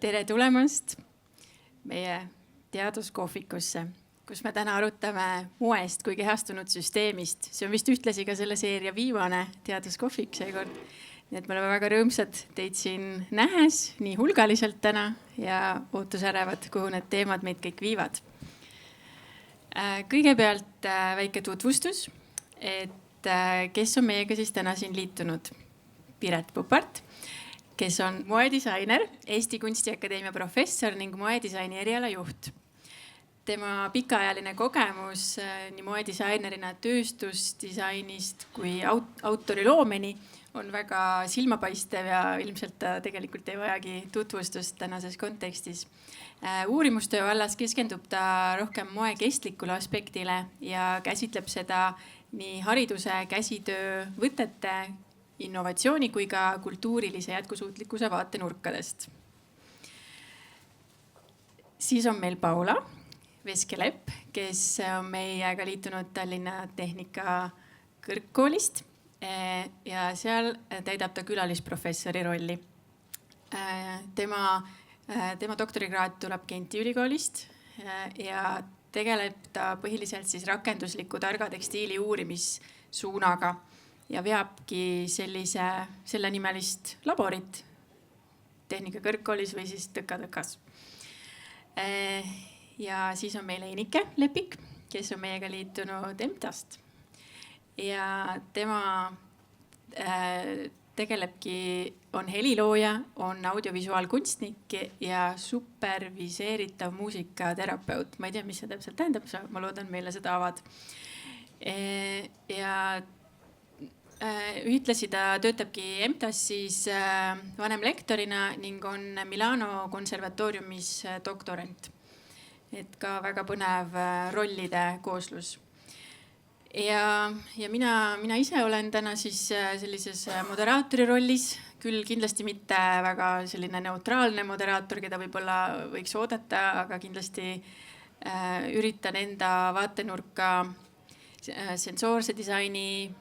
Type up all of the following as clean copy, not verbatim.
Tere tulemast meie teaduskohvikusse, kus me täna arutame moest kui kehastunud süsteemist. See on vist ühtlasi ka selle seeria viimane teaduskohvik seekord. Nii et me oleme väga rõõmsad teid siin nähes nii hulgaliselt täna ja ootusärevad, kuhu need teemad meid kõik viivad. Kõigepealt väike tutvustus, et kes on meiega siis täna siin liitunud. Piret Pupart, kes on moedisainer, Eesti Kunstiakadeemia professor ning moedisaini eriala juht. Tema pikaajaline kogemus nii moedisainerina tööstusdisainist kui autoriloomeni on väga silmapaistev ja ilmselt ta tegelikult ei vajagi tutvustust tänases kontekstis. Uurimustöö vallas keskendub ta rohkem moe kestlikule aspektile ja käsitleb seda nii hariduse, käsitöö, võtete, innovatsiooni kui ka kultuurilise jätkusuutlikkuse vaatenurkadest. Siis on meil Paula Veskelepp, kes on meiega liitunud Tallinna Tehnika Kõrgkoolist ja seal täidab ta külalisprofessori rolli. Tema doktorikraad tuleb Genti ülikoolist ja tegeleb ta põhiliselt siis rakendusliku targa tekstiili uurimissuunaga ja veabki selle nimelist laborit Tehnika Kõrgkoolis või siis Tõka-Tõkas. Ja siis on meil Einike Lepik, kes on meiega liitunud EMTA-st. Ja tema on helilooja, on audiovisuaalkunstnik ja superviseeritav muusikaterapeut. Ma ei tea, mis see täpselt tähendab, ma loodan meile seda avad. Ja ühtlasi ta töötabki EMTA-s siis vanemlektorina ning on Milano konservatooriumis doktorant. Et ka väga põnev rollide kooslus. Ja mina ise olen täna siis sellises moderaatori rollis, küll kindlasti mitte väga selline neutraalne moderaator, keda võib-olla võiks oodata, aga kindlasti üritan enda vaatenurka sensoorse disaini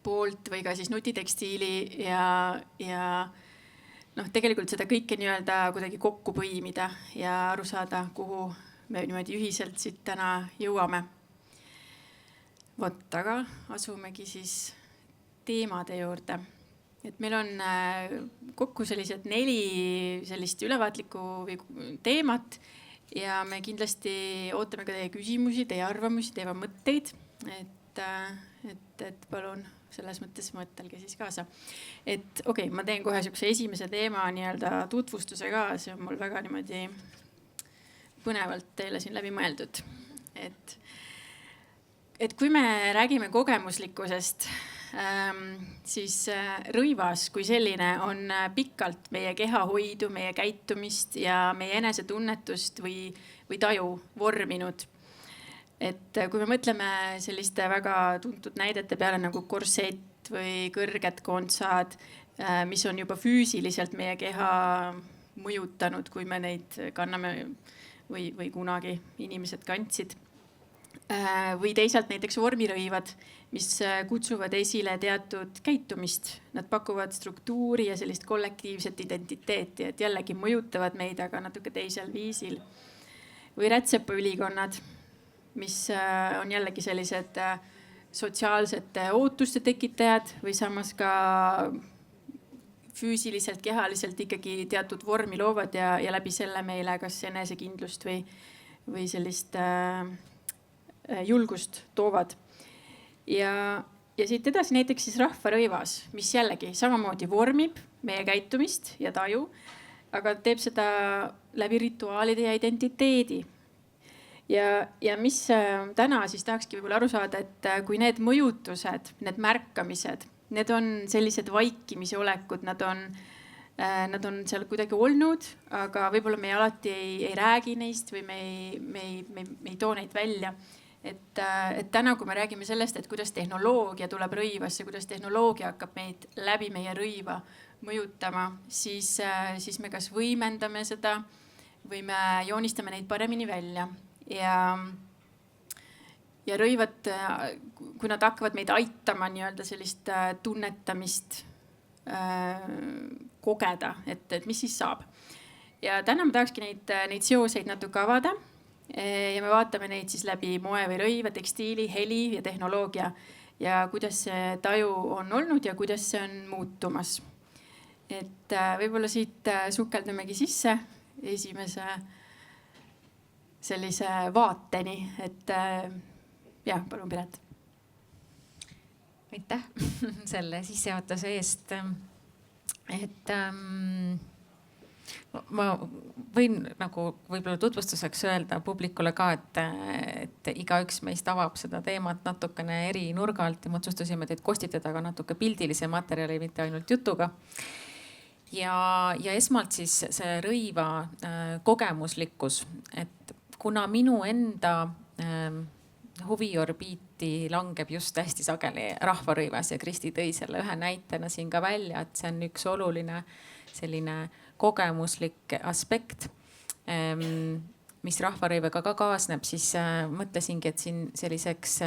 poolt või ka siis nutitekstiili ja tegelikult seda kõike nii-öelda kuidagi kokku põimida ja aru saada, kuhu me niimoodi ühiselt siit täna jõuame. Aga asumegi siis teemade juurde. Et meil on kokku 4 sellist ülevaatlikku teemat ja me kindlasti ootame ka teie küsimusi, teie arvamusi, teie mõtteid. Et palun selles mõttes mõtelge siis kaasa. Et ma teen kohe esimese teema nii-öelda tutvustuse ka. See on mul väga niimoodi põnevalt teile siin läbi mõeldud. Et kui me räägime kogemuslikkusest, siis rõivas kui selline on pikalt meie kehahoidu, meie käitumist ja meie enesetunnetust või taju vorminud. Et kui me mõtleme selliste väga tuntud näidete peale nagu korsett või kõrged kontsad, mis on juba füüsiliselt meie keha mõjutanud, kui me neid kanname või kunagi inimesed kandsid. Või teisalt näiteks vormirõivad, mis kutsuvad esile teatud käitumist. Nad pakuvad struktuuri ja sellist kollektiivset identiteeti, et jällegi mõjutavad meid, aga natuke teisel viisil. Või rätsepaülikonnad, mis on jällegi sellised sotsiaalsete ootuste tekitajad või samas ka füüsiliselt, kehaliselt ikkagi teatud vormi loovad ja läbi selle meile kas enesekindlust või sellist julgust toovad. Ja siit edasi näiteks siis rahvarõivas, mis jällegi samamoodi vormib meie käitumist ja taju, aga teeb seda läbi rituaalide ja identiteedi. Ja mis täna siis tahakski võib-olla aru saada, et kui need mõjutused, need märkamised, need on sellised vaikimise olekud, nad on seal kuidagi olnud, aga võib-olla me alati ei räägi neist või me ei too neid välja. Et täna, kui me räägime sellest, et kuidas tehnoloogia tuleb rõivasse, kuidas tehnoloogia hakkab meid läbi meie rõiva mõjutama, siis me kas võimendame seda või me joonistame neid paremini välja. Ja rõivad, kui nad hakkavad meid aitama nii-öelda sellist tunnetamist kogeda, et mis siis saab. ja täna ma tahakski neid seoseid natuke avada. Ja me vaatame neid siis läbi moe või rõiva, tekstiili, heli ja tehnoloogia ja kuidas see taju on olnud ja kuidas see on muutumas. Et võib-olla siit sukeldamegi sisse esimese sellise vaateni, et jah, palun Piret. Aitäh selle sissejuhatuse eest. Et ma võin nagu võib-olla tutvustuseks öelda publikule ka, et igaüks meist avab seda teemat natukene eri nurga alt ja me otsustasime teid kostitada ka natuke pildilise materjali, mitte ainult jutuga. Ja esmalt siis see rõiva kogemuslikkus, et kuna minu enda huviorbiiti langeb just hästi sageli rahvarõivas ja Kristi tõi selle ühe näitena siin ka välja, et see on üks oluline selline kogemuslik aspekt, mis rahvarõivega ka kaasneb, siis mõtlesingi, et siin selliseks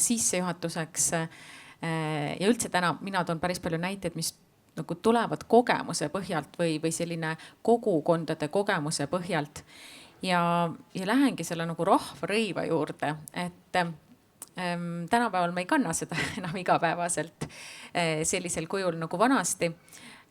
sissejuhatuseks ja üldse täna mina toon päris palju näiteid, mis nagu tulevad kogemuse põhjalt või selline kogukondade kogemuse põhjalt. Ja lähengi selle nagu rahvarõiva juurde, et tänapäeval me ei kanna seda enam igapäevaselt sellisel kujul nagu vanasti.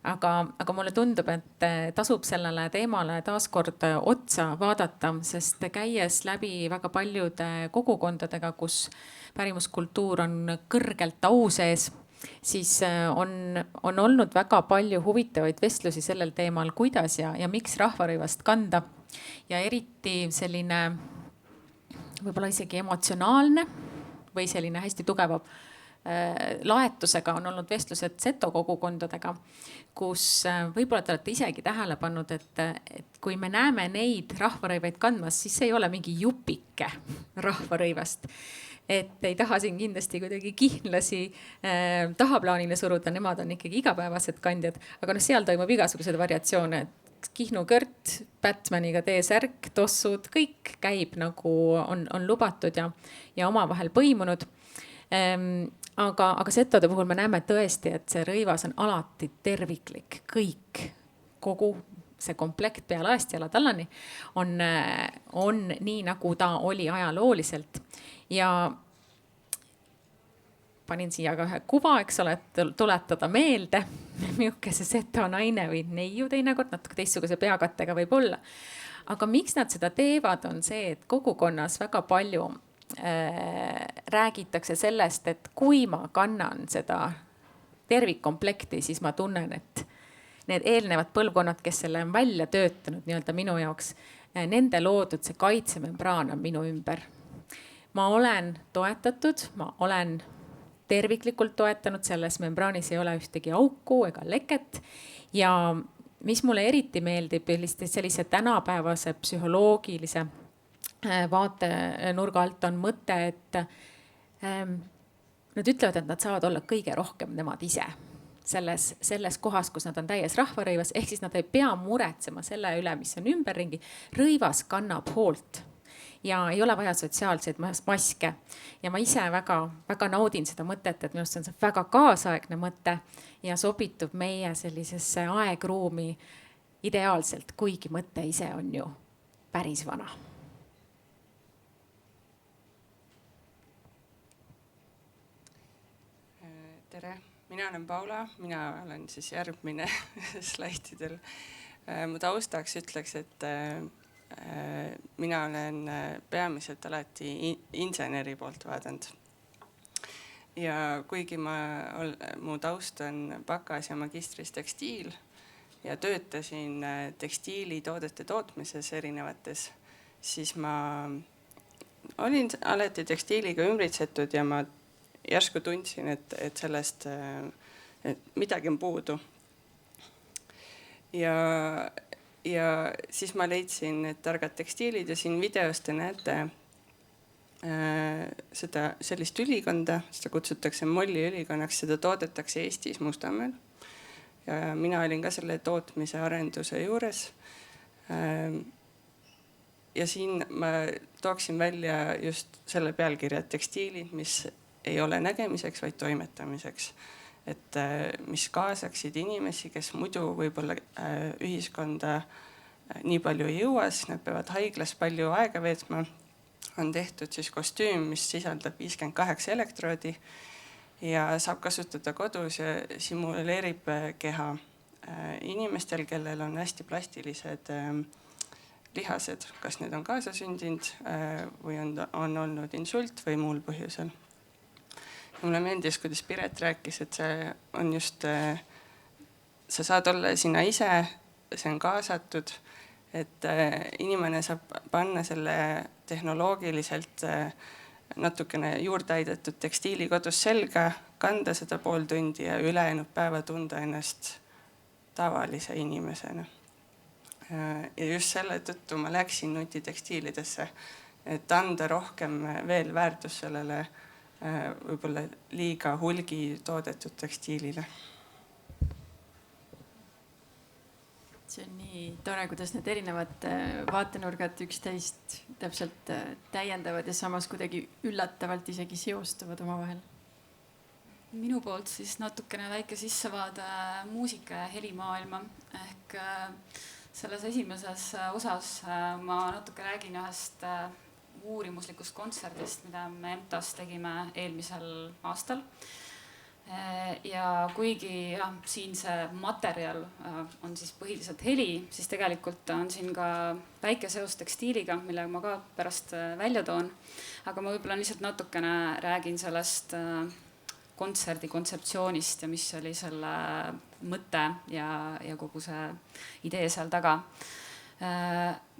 Aga mulle tundub, et tasub sellele teemale taaskord otsa vaadata, sest käies läbi väga paljude kogukondadega, kus pärimuskultuur on kõrgelt au sees, siis on olnud väga palju huvitavaid vestlusi sellel teemal, kuidas ja miks rahvarõivast kanda. Ja eriti selline võib-olla isegi emotsionaalne või selline hästi tugeva laetusega on olnud vestlused seto kogukondadega, kus võib-olla te olete isegi tähele pannud, et kui me näeme neid rahvarõivaid kandmas, siis see ei ole mingi jupike rahvarõivast. Et ei taha siin kindlasti kuidagi kihnlasi tahaplaanile suruda, nemad on ikkagi igapäevased kandjad, aga seal toimub igasugused variatsioone. Kihnu kõrt, Batmaniga T-särk, tossud, kõik käib nagu on lubatud ja omavahel põimunud. Aga setode puhul me näeme tõesti, et see rõivas on alati terviklik, kõik, kogu see komplekt pealaest jalatallani on nii, nagu ta oli ajalooliselt. Ja panin siia ka ühe kuva, eks ole, et tuletada meelde, milline see seto naine või neiu teinekord, natuke teistsuguse peakattega võib olla. Aga miks nad seda teevad, on see, et kogukonnas väga palju räägitakse sellest, et kui ma kannan seda tervikkomplekti, siis ma tunnen, et need eelnevad põlvkonnad, kes selle on välja töötanud nii-öelda minu jaoks, nende loodud see kaitsemembraan on minu ümber. Ma olen toetatud, ma olen terviklikult toetanud, selles membraanis ei ole ühtegi auku ega leket. Ja mis mulle eriti meeldib sellise tänapäevase psühholoogilise vaatenurga alt on mõte, et nad ütlevad, et nad saavad olla kõige rohkem nemad ise selles kohas, kus nad on täies rahvarõivas, ehk siis nad ei pea muretsema selle üle, mis on ümberringi. Rõivas kannab hoolt ja ei ole vaja sotsiaalseid maske. Ja ma ise väga naudin seda mõtet, et minust on see väga kaasaegne mõte ja sobitub meie sellisesse aegruumi ideaalselt, kuigi mõte ise on ju päris vana. Tere, mina olen Paula, mina olen siis järgmine slaididel. Mu taustaks ütleks, et mina olen peamiselt alati inseneri poolt vaadanud. Ja kuigi mu taust on bakas ja magistris tekstiil ja töötasin tekstiilitoodete tootmises erinevates, siis ma olin alati tekstiiliga ümbritsetud ja ma järsku tundsin, et sellest midagi on puudu. Ja siis ma leidsin need targad tekstiilid ja siin videos te näete seda sellist ülikonda, seda kutsutakse Molli ülikonnaks, seda toodetakse Eestis Mustamäel. Ja mina olin ka selle tootmise arenduse juures. Ja siin ma tooksin välja just selle pealkirja tekstiilid, mis ei ole nägemiseks, vaid toimetamiseks. Et mis kaasaksid inimesi, kes muidu võib-olla ühiskonda nii palju ei jõua, siis nad peavad haiglas palju aega veetma. On tehtud siis kostüüm, mis sisaldab 58 elektroodi ja saab kasutada kodus ja simuleerib keha inimestel, kellel on hästi plastilised lihased, kas need on kaasasündinud või on olnud insult või muul põhjusel. Mulle meeldis, kuidas Piret rääkis, et see on just, sa saad olla sina ise, see on kaasatud, et inimene saab panna selle tehnoloogiliselt natukene juurdeaidatud tekstiili kodus selga, kanda seda pool tundi ja ülejäänud päeva tunda ennast tavalise inimesena. Ja just selle tõttu ma läksin nutitekstiilidesse, et anda rohkem veel väärtus sellele võib-olla liiga hulgi toodetud tekstiilile. See on nii tore, kuidas need erinevad vaatenurgad üksteist täpselt täiendavad ja samas kuidagi üllatavalt isegi seostavad omavahel. Minu poolt siis natukene väike sissevaade muusika ja helimaailma ehk selles esimeses osas ma natuke räägin ühest uurimuslikust kontserdist, mida me EMTA-s tegime eelmisel aastal. Ja kuigi siin see materjal on siis põhiliselt heli, siis tegelikult on siin ka väike seos tekstiiliga, millega ma ka pärast välja toon. Aga ma võib-olla lihtsalt natukene räägin sellest kontserdi kontseptsioonist ja mis oli selle mõte ja kogu see idee seal taga.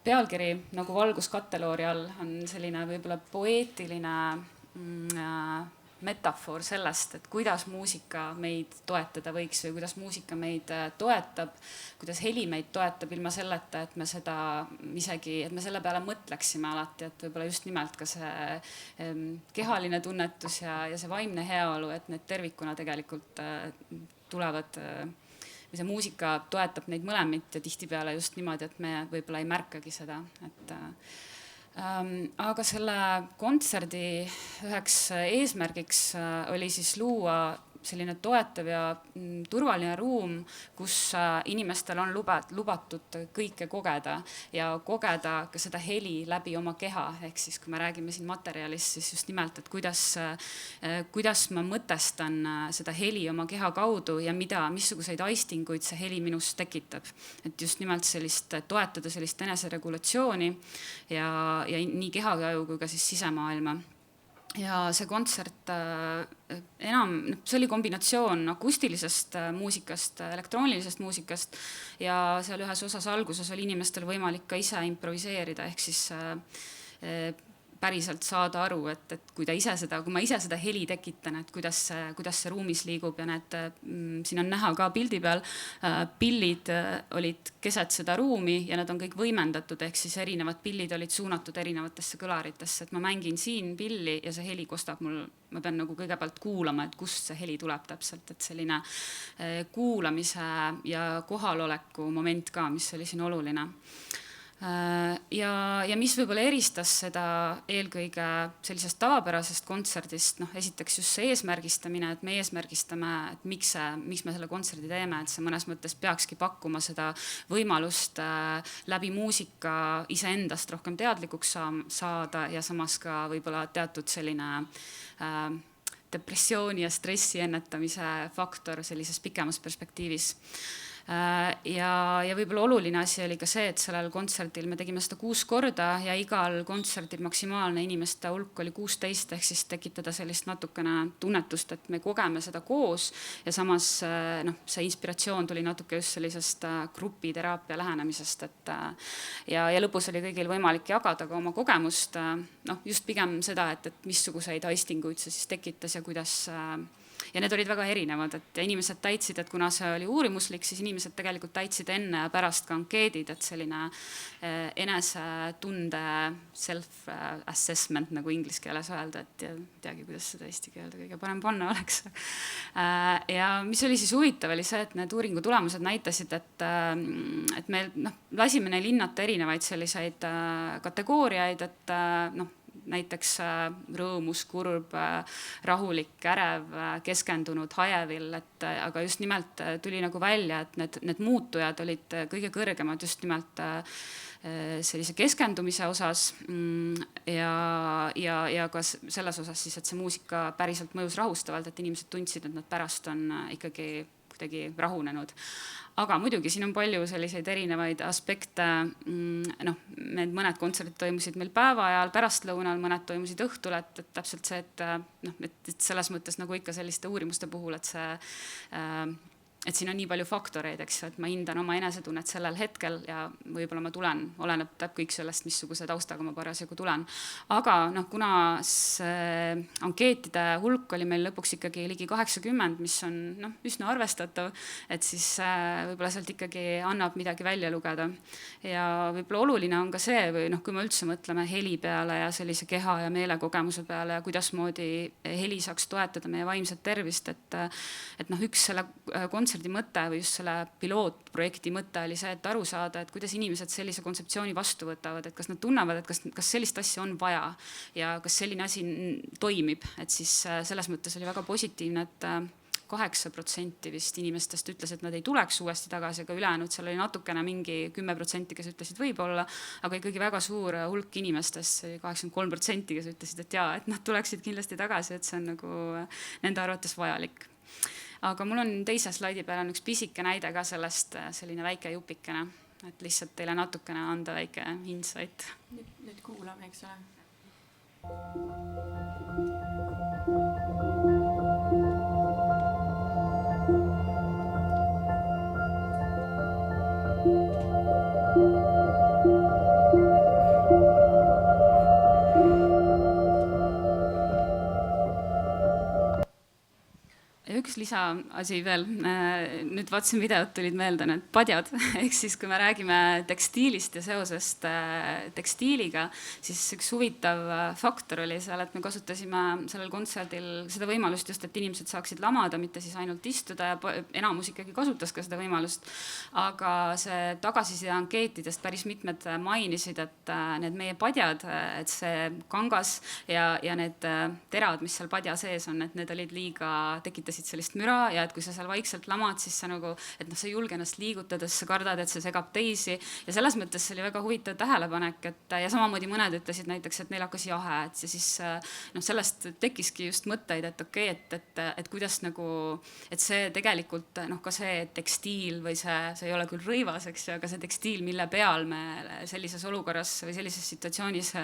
Pealkiri nagu valgus katteloori all on selline võib-olla poeetiline metafoor sellest, et kuidas muusika meid toetada võiks või kuidas muusika meid toetab, kuidas heli meid toetab ilma selleta, et me seda isegi, et me selle peale mõtleksime alati, et võib-olla just nimelt ka see kehaline tunnetus ja see vaimne heaolu, et need tervikuna tegelikult tulevad või see muusika toetab neid mõlemit ja tihtipeale just niimoodi, et me võib-olla ei märkagi seda, aga selle kontserdi üheks eesmärgiks oli siis luua selline toetav ja turvaline ruum, kus inimestel on lubatud kõike kogeda ja kogeda ka seda heli läbi oma keha. Ehk siis, kui me räägime siin materjalist, siis just nimelt, et kuidas ma mõtestan seda heli oma keha kaudu ja missuguseid aistinguid see heli minus tekitab. Et just nimelt toetada sellist eneseregulatsiooni ja nii kehakaju kui ka siis sisemaailma. Ja see kontsert see oli kombinatsioon akustilisest muusikast, elektroonilisest muusikast ja seal ühes osas alguses oli inimestel võimalik ka ise improviseerida, ehk siis päriselt saada aru, et kui ma ise seda heli tekitan, et kuidas see ruumis liigub ja siin on näha ka pildi peal, pillid olid keset seda ruumi ja nad on kõik võimendatud, ehk siis erinevad pillid olid suunatud erinevatesse kõlaritesse, et ma mängin siin pilli ja see heli kostab mul, ma pean nagu kõigepealt kuulama, et kust see heli tuleb täpselt, et selline kuulamise ja kohaloleku moment ka, mis oli siin oluline. Ja mis võib-olla eristas seda eelkõige sellisest tavapärasest kontserdist, esiteks just see eesmärgistamine, et me eesmärgistame, et miks me selle kontserdi teeme, et see mõnes mõttes peakski pakkuma seda võimalust läbi muusika iseendast rohkem teadlikuks saada ja samas ka võib-olla teatud selline depressiooni ja stressi ennetamise faktor sellises pikemas perspektiivis. Ja võib-olla oluline asi oli ka see, et sellel kontserdil me tegime seda 6 korda ja igal kontserdil maksimaalne inimeste hulk oli 16, ehk siis tekitada sellist natukene tunnetust, et me kogeme seda koos ja samas see inspiratsioon tuli natuke just sellisest grupiteraapia lähenemisest, ja lõpus oli kõigil võimalik jagada ka oma kogemust, just pigem seda, et missuguseid aistinguid see siis tekitas ja kuidas. Ja need olid väga erinevad, et inimesed täitsid, et kuna see oli uurimuslik, siis inimesed tegelikult täitsid enne ja pärast ka ankeedid, et selline enesetunde self-assessment, nagu inglise keeles öelda, et ei teagi, kuidas seda eesti keelde kõige parem panna oleks. Ja mis oli siis huvitav, oli see, et need uuringu tulemused näitasid, et me lasime neil hinnata erinevaid selliseid kategooriaid, et näiteks rõõmus, kurb, rahulik, ärev, keskendunud, hajevill, et aga just nimelt tuli nagu välja, et need muutujad olid kõige kõrgemad just nimelt sellise keskendumise osas ja ka selles osas siis, et see muusika päriselt mõjus rahustavalt, et inimesed tundsid, et nad pärast on ikkagi kuidagi rahunenud. Aga muidugi siin on palju selliseid erinevaid aspekte. Need mõned kontserdid toimusid meil päeva ajal, pärastlõunal, mõned toimusid õhtul, et täpselt see, et selles mõttes nagu ikka selliste uurimuste puhul, et siin on nii palju faktoreid, eks, et ma hindan oma enesetunnet sellel hetkel ja võib-olla ma tulen, oleneb kõik sellest, missuguse taustaga ma parasjagu tulen. Aga kuna see ankeetide hulk oli meil lõpuks ikkagi ligi 80, mis on üsna arvestatav, et siis võib-olla sealt ikkagi annab midagi välja lugeda. Ja võib-olla oluline on ka see, või kui me üldse mõtleme heli peale ja sellise keha ja meelekogemuse peale ja kuidasmoodi heli saaks toetada meie vaimset tervist, et üks selle kontserdi mõte või just selle pilootprojekti mõte oli see, et aru saada, et kuidas inimesed sellise kontseptsiooni vastu võtavad, et kas nad tunnevad, et kas sellist asja on vaja ja kas selline asi toimib, et siis selles mõttes oli väga positiivne, et 8% vist inimestest ütles, et nad ei tuleks uuesti tagasi, aga ülejäänud seal oli natukene mingi 10%, kes ütlesid võib-olla, aga ikkagi väga suur hulk inimestest, 83%, kes ütlesid, et jaa, et nad tuleksid kindlasti tagasi, et see on nagu nende arvates vajalik. Aga mul on teise slaidi peal on üks pisike näide ka sellest, selline väike jupikene, et lihtsalt teile natukene anda väike insight. Nüüd kuulame, eks ole. Ja üks lisaasi veel, nüüd vaatasin videot, tulid meelde need padjad, ehk siis kui me räägime tekstiilist ja seosest tekstiiliga, siis üks huvitav faktor oli seal, et me kasutasime sellel kontserdil seda võimalust just, et inimesed saaksid lamada, mitte siis ainult istuda ja enamus ikkagi kasutas ka seda võimalust. Aga see tagasiside ankeetidest päris mitmed mainisid, et need meie padjad, et see kangas ja need terad, mis seal padja sees on, et need olid liiga tekitasid sellist müra ja et kui sa seal vaikselt lamad, siis sa nagu, et sa ei julge ennast liigutada, sa kardad, et see segab teisi ja selles mõttes see oli väga huvitav tähelepanek, et ja samamoodi mõned ütlesid näiteks, et neil hakkas jahe, et siis sellest tekkiski just mõtteid, et okei, et kuidas nagu, et see tegelikult ka see tekstiil või see ei ole küll rõivas, eks ju, aga see tekstiil, mille peal me sellises olukorras või sellises situatsioonis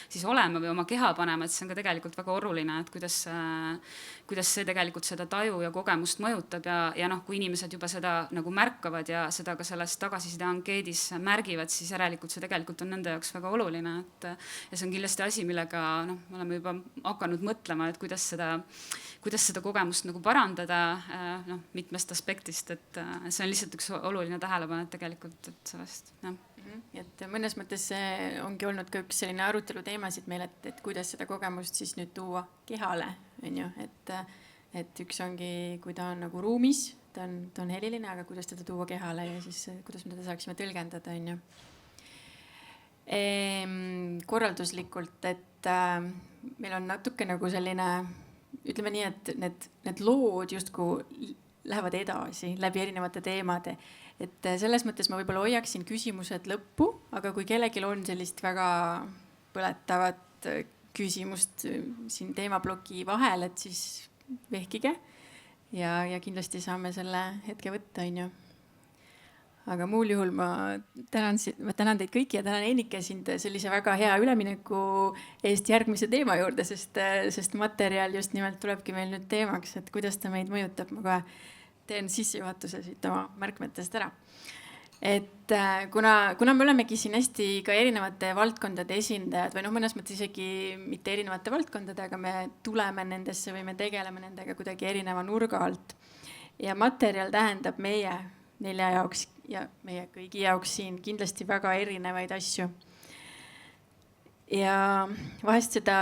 siis oleme või oma keha paneme, et see on ka tegelikult väga oluline, et kuidas see tegelikult seda taju ja kogemust mõjutab ja kui inimesed juba seda nagu märkavad ja seda ka selles tagasiside ankeedis märgivad, siis järelikult see tegelikult on nende jaoks väga oluline, et ja see on kindlasti asi, millega me oleme juba hakanud mõtlema, et kuidas seda kogemust nagu parandada mitmest aspektist, et see on lihtsalt üks oluline tähelepanek tegelikult, et sellest, jah. Et mõnes mõttes ongi olnud ka üks selline arutelu teemasid meil, et kuidas seda kogemust siis nüüd tuua kehale, on ju, et üks ongi, kui ta on nagu ruumis, ta on heliline, aga kuidas teda tuua kehale ja siis kuidas me teda saaksime tõlgendada, on ju. Korralduslikult, et meil on natuke nagu selline, ütleme nii, et need lood justkui lähevad edasi läbi erinevate teemade. Et selles mõttes ma võib-olla hoiaksin küsimused lõppu, aga kui kellelgi on sellist väga põletavat küsimust siin teemaploki vahel, et siis vehkige ja kindlasti saame selle hetke võtta, on ju. Aga muul juhul ma tänan teid kõiki ja tänan Ennike sind sellise väga hea ülemineku eest järgmise teema juurde, sest materjal just nimelt tulebki meil nüüd teemaks, et kuidas ta meid mõjutab. Ma kohe teen sissejuhatuse siit oma märkmetest ära. Et kuna me olemegi siin hästi ka erinevate valdkondade esindajad või mõnes mõttes isegi mitte erinevate valdkondade, aga me tuleme nendesse või me tegeleme nendega kuidagi erineva nurga alt. Ja materjal tähendab meie 4 jaoks ja meie kõigi jaoks siin kindlasti väga erinevaid asju. Ja vahest seda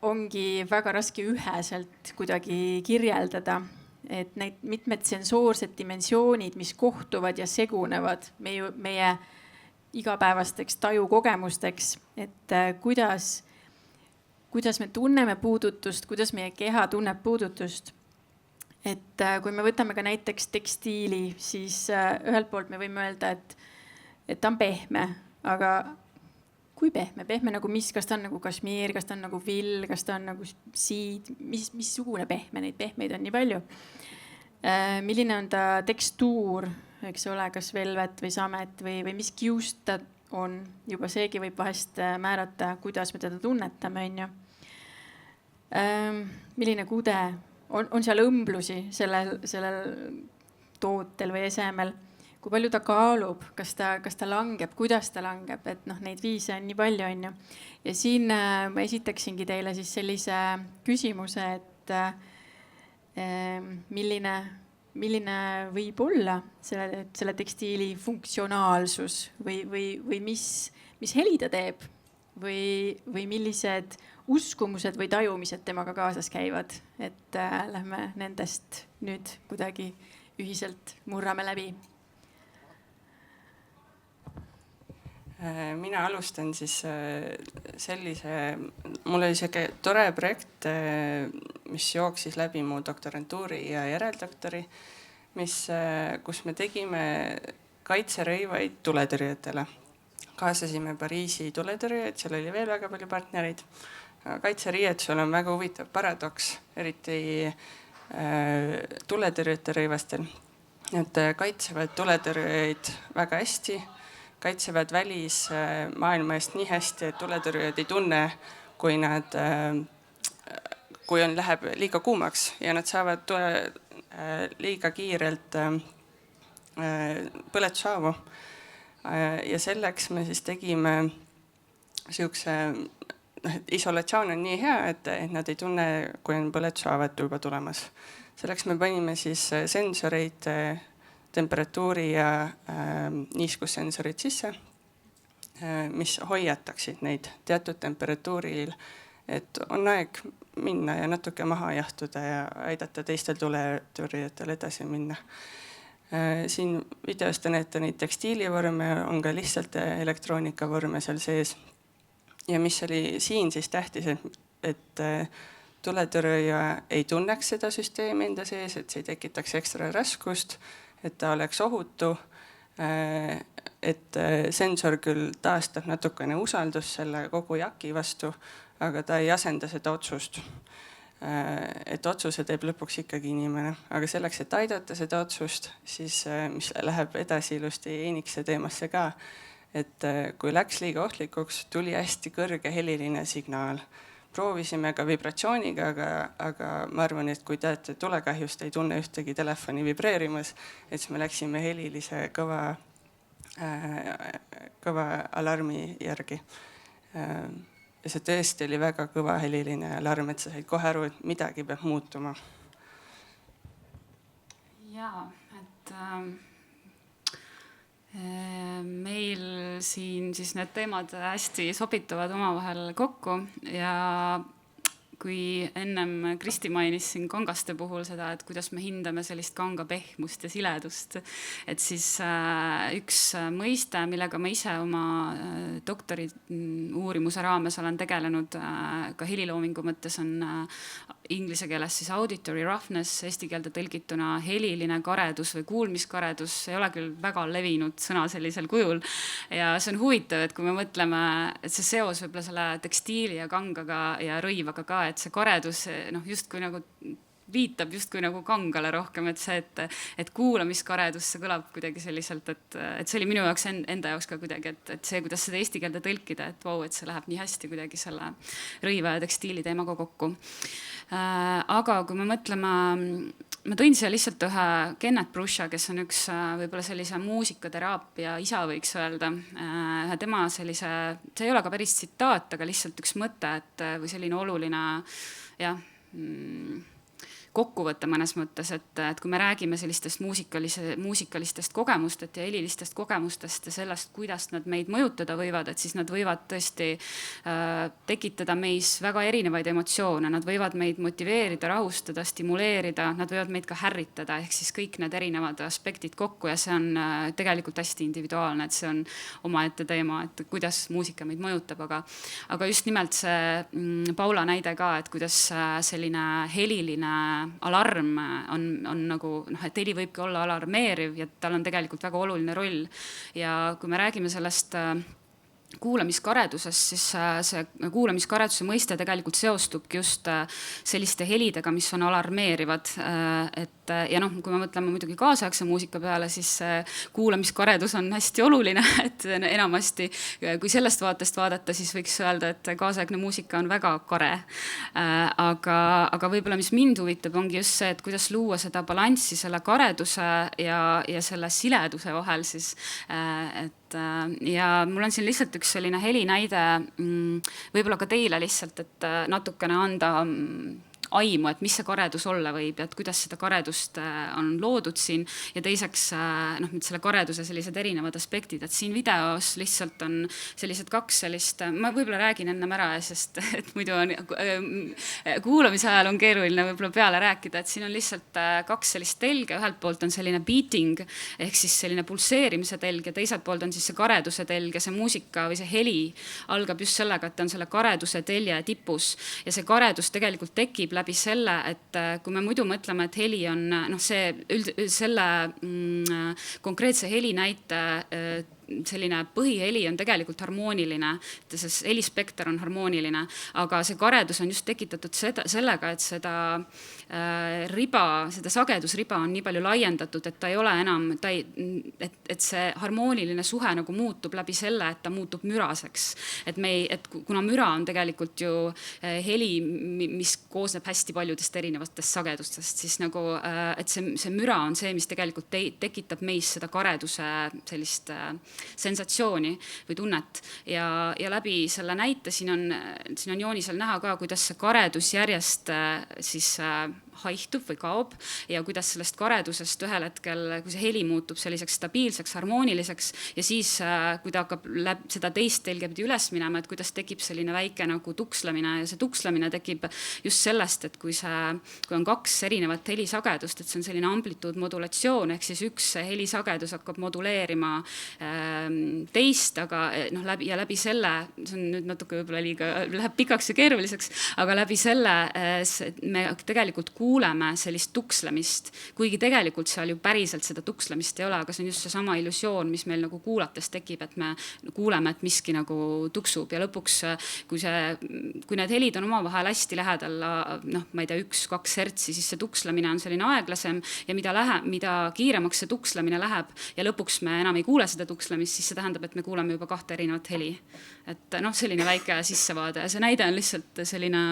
ongi väga raske üheselt kuidagi kirjeldada. Et neid mitmed sensoorsed dimensioonid, mis kohtuvad ja segunevad meie igapäevasteks tajukogemusteks, et kuidas kuidas me tunneme puudutust, kuidas meie keha tunneb puudutust. Et kui me võtame ka näiteks tekstiili, siis ühelt poolt me võime öelda, et ta on pehme, aga kui pehme? Pehme nagu mis? Kas ta on nagu kašmiir, kas ta on nagu vill, kas ta on nagu siid? Missugune pehme? Neid pehmeid on nii palju. Milline on ta tekstuur, eks ole, kas velvet või samet või mis kiust ta on? Juba seegi võib vahest määrata, kuidas me teda tunnetame, on ju. Milline kude? On seal õmblusi sellel tootel või esemel? Kui palju ta kaalub, kas ta langeb, kuidas ta langeb, et neid viise on nii palju, on ju. Ja siin ma esitaksingi teile siis sellise küsimuse, et milline võib olla selle tekstiili funktsionaalsus või mis heli ta teeb või millised uskumused või tajumised temaga kaasas käivad, et lähme nendest nüüd kuidagi ühiselt murrame läbi. Mina alustan siis mul oli selline tore projekt, mis jooksis läbi mu doktorantuuri ja järeldoktori, kus me tegime kaitserõivaid tuletõrjujatele. Kaasasime Pariisi tuletõrjujaid, seal oli veel väga palju partnereid. Kaitseriietusel on väga huvitav paradoks, eriti tuletõrjujate rõivastel. Nad kaitsevad tuletõrjujaid väga hästi, kaitsevad välismaailma eest nii hästi, et tuletõrjujad ei tunne, kui läheb liiga kuumaks ja nad saavad liiga kiirelt põletushaavu. Ja selleks me siis tegime siukse, isolatsioon on nii hea, et nad ei tunne, kui on põletushaavat juba tulemas. Selleks me panime siis sensoreid, temperatuuri ja niiskussensorid sisse, mis hoiataksid neid teatud temperatuuril, et on aeg minna ja natuke maha jahtuda ja aidata teistel tuletõrjujatel edasi minna. Siin videos te näete neid tekstiilivorme, on ka lihtsalt elektroonikavorme seal sees. Ja mis oli siin siis tähtis, et tuletõrjuja ei tunneks seda süsteemi enda sees, et see ei tekitaks ekstra raskust, et ta oleks ohutu, et sensor küll taastab natukene usaldust selle kogu jaki vastu, aga ta ei asenda seda otsust. Et otsuse teeb lõpuks ikkagi inimene. Aga selleks, et aidata seda otsust, siis mis läheb edasi ilusti Eenikse teemasse ka, et kui läks liiga ohtlikuks, tuli hästi kõrge heliline signaal. Proovisime ka vibratsiooniga, aga ma arvan, et kui te olete tulekahjust, ei tunne ühtegi telefoni vibreerimas, et siis me läksime helilise kõva alarmi järgi. Ja see tõesti oli väga kõva heliline alarm, et sa said kohe aru, et midagi peab muutuma. Jaa, et meil siin siis need teemad hästi sobituvad omavahel kokku ja kui ennem Kristi mainis siin kangaste puhul seda, et kuidas me hindame sellist kanga pehmust ja siledust, et siis üks mõiste, millega ma ise oma doktori uurimuse raames olen tegelenud ka heliloomingu mõttes, on inglise keeles siis auditory roughness, eesti keelde tõlgituna heliline karedus või kuulmiskaredus, ei ole küll väga levinud sõna sellisel kujul. Ja see on huvitav, et kui me mõtleme, et see seos võib-olla selle tekstiili ja kangaga ja rõivaga ka, et see karedus justkui nagu viitab justkui nagu kangale rohkem, et see, et kuulamiskaredus, see kõlab kuidagi selliselt, et see oli minu jaoks enda jaoks ka kuidagi, et see, kuidas seda eesti keelde tõlkida, et vau, et see läheb nii hästi kuidagi selle rõiva ja tekstiili teemaga kokku. Aga kui me mõtleme, ma tõin siia lihtsalt ühe Kenneth Brusha, kes on üks võib-olla sellise muusikateraapia isa, võiks öelda. Tema sellise, see ei ole ka päris tsitaat, aga lihtsalt üks mõte, või selline oluline, jah, kokkuvõte mõnes mõttes, et kui me räägime sellistest muusikalistest kogemustest ja helilistest kogemustest ja sellest, kuidas nad meid mõjutada võivad, et siis nad võivad tõesti tekitada meis väga erinevaid emotsioone, nad võivad meid motiveerida, rahustada, stimuleerida, nad võivad meid ka härritada, ehk siis kõik need erinevad aspektid kokku ja see on tegelikult hästi individuaalne, et see on omaette teema, et kuidas muusika meid mõjutab, aga just nimelt see Paula näide ka, et kuidas selline heliline alarm on nagu, et heli võibki olla alarmeeriv ja tal on tegelikult väga oluline roll. Ja kui me räägime sellest kuulamiskaredusest, siis see kuulamiskareduse mõiste tegelikult seostubki just selliste helidega, mis on alarmeerivad. Ja kui me mõtleme muidugi kaasaegse muusika peale, siis kuulamiskaredus on hästi oluline, et enamasti, kui sellest vaatest vaadata, siis võiks öelda, et kaasaegne muusika on väga kare. Aga võib-olla, mis mind huvitab, ongi just see, et kuidas luua seda balanssi selle kareduse ja selle sileduse vahel siis, ja mul on siin lihtsalt üks selline helinäide, võib-olla ka teile lihtsalt, et natukene anda aimu, et mis see karedus olla võib ja et kuidas seda karedust on loodud siin ja teiseks selle kareduse sellised erinevad aspektid, et siin videos lihtsalt on sellised kaks sellist, ma võib-olla räägin ennem ära, sest et muidu on kuulamise ajal on keeruline võib-olla peale rääkida, et siin on lihtsalt kaks sellist telge, ühelt poolt on selline beating ehk siis selline pulseerimise telg ja teiselt poolt on siis see kareduse telg ja see muusika või see heli algab just sellega, et ta on selle kareduse telje tipus ja see karedus tegelikult tekib läbi selle, et kui me muidu mõtleme, et heli on selle konkreetse heli näite selline põhiheli on tegelikult harmooniline, see helispekter on harmooniline, aga see karedus on just tekitatud sellega, et seda sagedusriba on nii palju laiendatud, et ta ei ole enam, et see harmooniline suhe nagu muutub läbi selle, et ta muutub müraseks. Et kuna müra on tegelikult ju heli, mis koosneb hästi paljudest erinevatest sagedustest, siis nagu, et see müra on see, mis tegelikult tekitab meis seda kareduse sellist sensatsiooni või tunnet ja läbi selle näite siin on joonisel näha ka, kuidas see karedus järjest siis haihtub või kaob ja kuidas sellest karedusest ühel hetkel, kui see heli muutub selliseks stabiilseks, harmooniliseks ja siis, kui ta hakkab seda teist telge pidi üles minema, et kuidas tekib selline väike nagu tukslemine ja see tukslemine tekib just sellest, et kui on kaks erinevat helisagedust, et see on selline amplituudmodulatsioon, ehk siis üks helisagedus hakkab moduleerima teist, aga läbi selle, see on nüüd natuke võib-olla liiga, läheb pikaks ja keeruliseks, aga läbi selle me tegelikult kuuleme sellist tukslemist, kuigi tegelikult seal ju päriselt seda tukslemist ei ole, aga see on just seesama illusioon, mis meil nagu kuulates tekib, et me kuuleme, et miski nagu tuksub ja lõpuks, kui need helid on omavahel hästi lähedal, ma ei tea, 1-2 hertsi, siis see tukslemine on selline aeglasem ja mida kiiremaks see tukslemine läheb ja lõpuks me enam ei kuule seda tukslemist, siis see tähendab, et me kuuleme juba 2 erinevat heli. Et selline väike sissevaade ja see näide on lihtsalt selline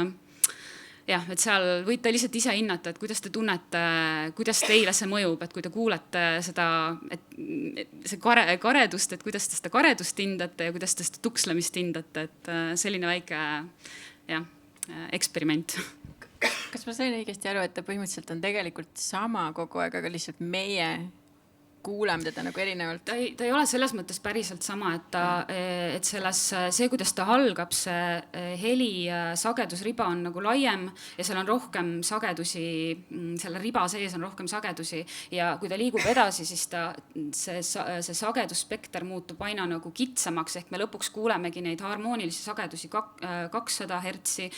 jah, et seal võite lihtsalt ise hinnata, et kuidas te tunnete, kuidas teile see mõjub, et kui te kuulete seda, et see karedust, et kuidas te seda karedust hindate ja kuidas te seda tukslemist hindate, et selline väike eksperiment. Kas ma sain õigesti aru, et ta põhimõtteliselt on tegelikult sama kogu aeg, aga lihtsalt meie kuuleme teda nagu erinevalt? Ta ei ole selles mõttes päriselt sama, et see, kuidas ta algab, see heli sagedusriba on nagu laiem ja seal on rohkem sagedusi, selle riba sees on rohkem sagedusi ja kui ta liigub edasi, siis see sagedusspekter muutub aina nagu kitsamaks, ehk me lõpuks kuulemegi neid harmoonilisi sagedusi 200 hertsi,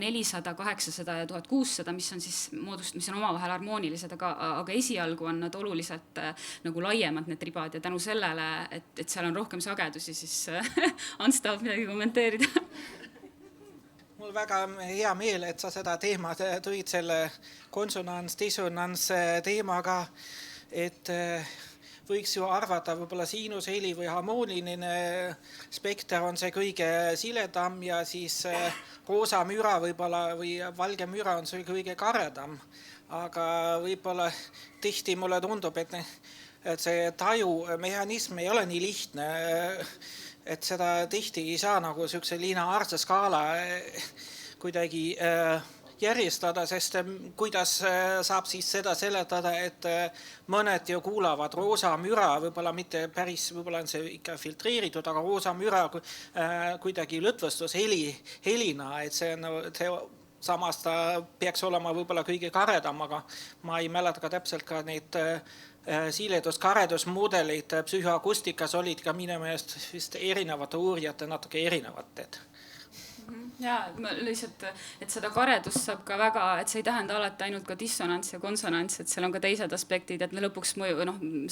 400, 800 ja 1600, mis on siis mis on omavahel harmoonilised, aga esialgu on nad oluliselt nagu laiemad need ribad ja tänu sellele, et seal on rohkem sagedusi, siis Ants tahab midagi kommenteerida. Mul väga hea meel, et sa seda teemat tõid selle konsonants-dissonants teemaga, et võiks ju arvata, võib-olla siinusheli või harmooniline spekter on see kõige siledam ja siis roosa müra võib-olla või valge müra on see kõige karedam. Aga võib-olla tihti mulle tundub, et see tajumehhanism ei ole nii lihtne, et seda tihti ei saa nagu niisuguse lineaarse skaala kuidagi järjestada, sest kuidas saab siis seda seletada, et mõned ju kuulavad roosa müra, võib-olla mitte päris, võib-olla on see ikka filtreeritud, aga roosa müra kuidagi lõtvustus helina, et see samas ta peaks olema võib-olla kõige karedam, aga ma ei mäleta ka täpselt ka neid siiledus-karedusmudeleid psühhoakustikas olid ka minu meelest vist erinevate uurijate natuke erinevad. Ja lihtsalt, et seda karedust saab ka väga, et see ei tähenda alati ainult ka dissonants ja konsonants, et seal on ka teised aspektid, et lõpuks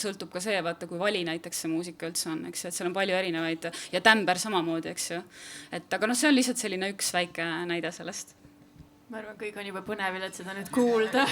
sõltub ka see, vaata, kui vali näiteks see muusika üldse on, eks, et seal on palju erinevaid ja tämber samamoodi, eks ju. Et aga see on lihtsalt selline üks väike näide sellest. Ma arvan, kõik on juba põnevil, et seda nüüd kuulda.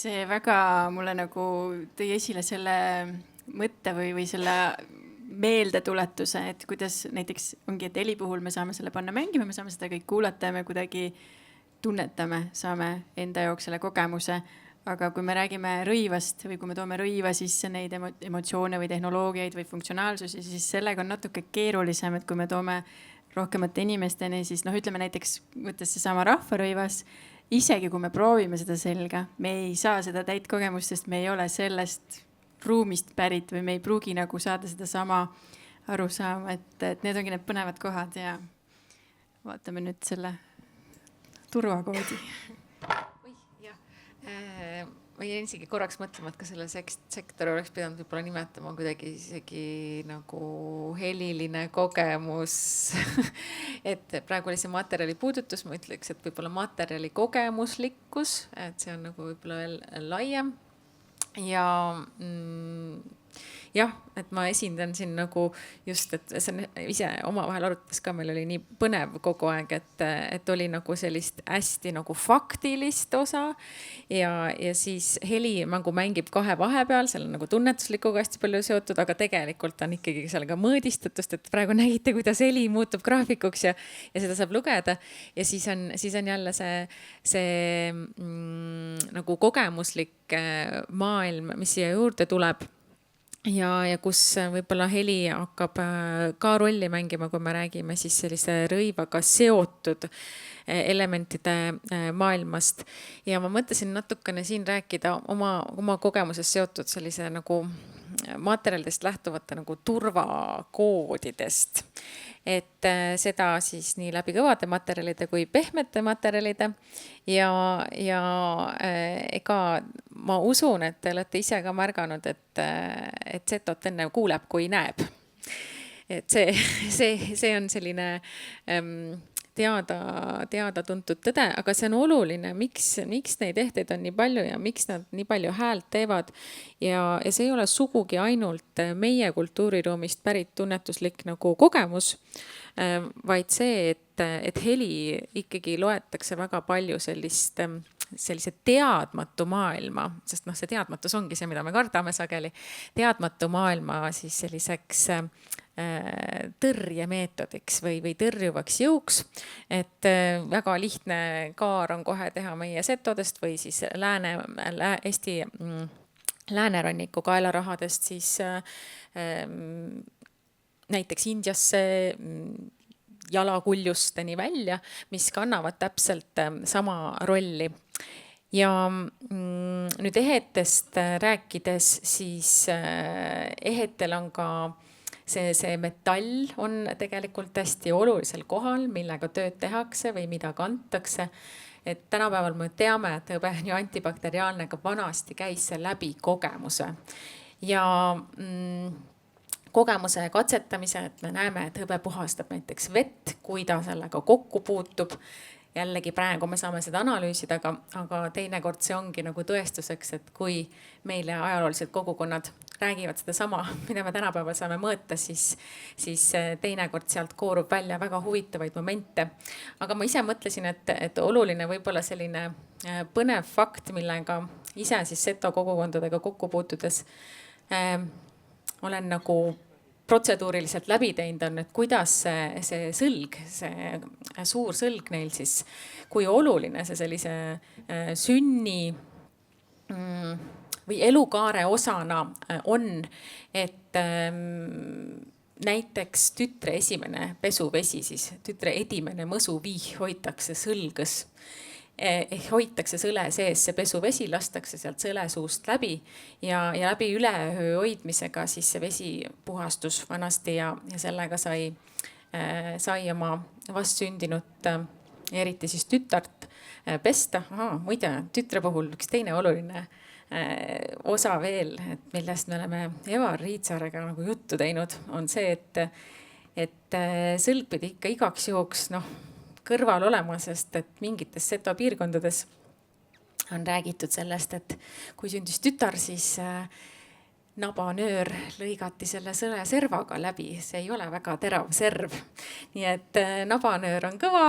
See väga mulle nagu tõi esile selle mõtte või selle meeldetuletuse, et kuidas näiteks ongi, et heli puhul me saame selle panna mängima, me saame seda kõik kuulata ja me kuidagi tunnetame, saame enda jaoks selle kogemuse. Aga kui me räägime rõivast või kui me toome rõiva sisse neid emotsioone või tehnoloogiaid või funktsionaalsusi, siis sellega on natuke keerulisem, et kui me toome rohkemate inimesteni, siis ütleme näiteks, võttes seesama rahvarõivas, isegi kui me proovime seda selga, me ei saa seda täit kogemust, sest me ei ole sellest ruumist pärit või me ei pruugi nagu saada seda sama aru saama, et need ongi need põnevad kohad ja vaatame nüüd selle turvakoodi. Ma jäin isegi korraks mõtlema, et ka selle sektori oleks pidanud võib-olla nimetama kuidagi isegi nagu heliline kogemus. Et praegu oli see materjali puudutus, ma ütleks, et võib-olla materjali kogemuslikkus, et see on nagu võib-olla veel laiem. Ja jah, et ma esindan siin nagu just, et see on ise omavahel arutades ka, meil oli nii põnev kogu aeg, et oli nagu sellist hästi nagu faktilist osa ja siis helimängu mängib kahe vahepeal, seal on nagu tunnetuslikuga hästi palju seotud, aga tegelikult on ikkagi seal ka mõõdistatust, et praegu nägite, kuidas heli muutub graafikuks ja seda saab lugeda ja siis on jälle see nagu kogemuslik maailm, mis siia juurde tuleb. Ja kus võib-olla heli hakkab ka rolli mängima, kui me räägime siis sellise rõivaga seotud elementide maailmast. Ja ma mõtlesin natukene siin rääkida oma kogemuses seotud sellise nagu materjalidest lähtuvate nagu turvakoodidest. Et seda siis nii läbi kõvade materjalide kui pehmete materjalide ja ega ma usun, et te olete ise ka märganud, et setot enne kuuleb, kui näeb. Et see on selline teada tuntud tõde, aga see on oluline, miks neid ehteid on nii palju ja miks nad nii palju häält teevad. Ja see ei ole sugugi ainult meie kultuuriruumist pärit tunnetuslik nagu kogemus, vaid see, et heli ikkagi loetakse väga palju sellist sellise teadmatu maailma, sest noh, see teadmatus ongi see, mida me kardame sageli, teadmatu maailma siis selliseks tõrjemeetodiks või tõrjuvaks jõuks. Et väga lihtne kaar on kohe teha meie setodest või siis Eesti lääneranniku kaelarahadest siis näiteks Indiasse jalakuljusteni välja, mis kannavad täpselt sama rolli. Ja nüüd ehetest rääkides, siis ehetel on ka see metall on tegelikult hästi olulisel kohal, millega tööd tehakse või mida kantakse. Et tänapäeval me teame, et hõbe on ju antibakteriaalne, aga vanasti käis see läbi kogemuse. Ja kogemuse katsetamise, et me näeme, et hõbe puhastab näiteks vett, kui ta sellega kokku puutub. Jällegi praegu me saame seda analüüsida, aga teinekord see ongi nagu tõestuseks, et kui meile ajaloolised kogukonnad räägivad seda sama, mida me tänapäeval saame mõõta, siis teinekord sealt koorub välja väga huvitavaid momente. Aga ma ise mõtlesin, et oluline võib-olla selline põnev fakt, millega ise siis seto kogukondadega kokku puutudes olen nagu protseduuriliselt läbi teinud on, et kuidas see sõlg, see suur sõlg neil siis, kui oluline see sellise sünni või elukaare osana on, et näiteks tütre esimene pesuvesi, siis tütre edimene mõsuviih hoitakse sõlgõs. Hoitakse sõle sees see pesuvesi, lastakse sealt sõle suust läbi ja läbi üleöö hoidmisega siis see vesi puhastus vanasti ja sellega sai oma vastsündinut, eriti siis tütart pesta. Muide, tütre puhul üks teine oluline osa veel, millest me oleme Evar Riitsaarega nagu juttu teinud, on see, et sõlg pidi ikka igaks juhuks kõrval olema, sest et mingites seto piirkondades on räägitud sellest, et kui sündis tütar, siis nabanöör lõigati selle sõle servaga läbi. See ei ole väga terav serv. Nii et nabanöör on kõva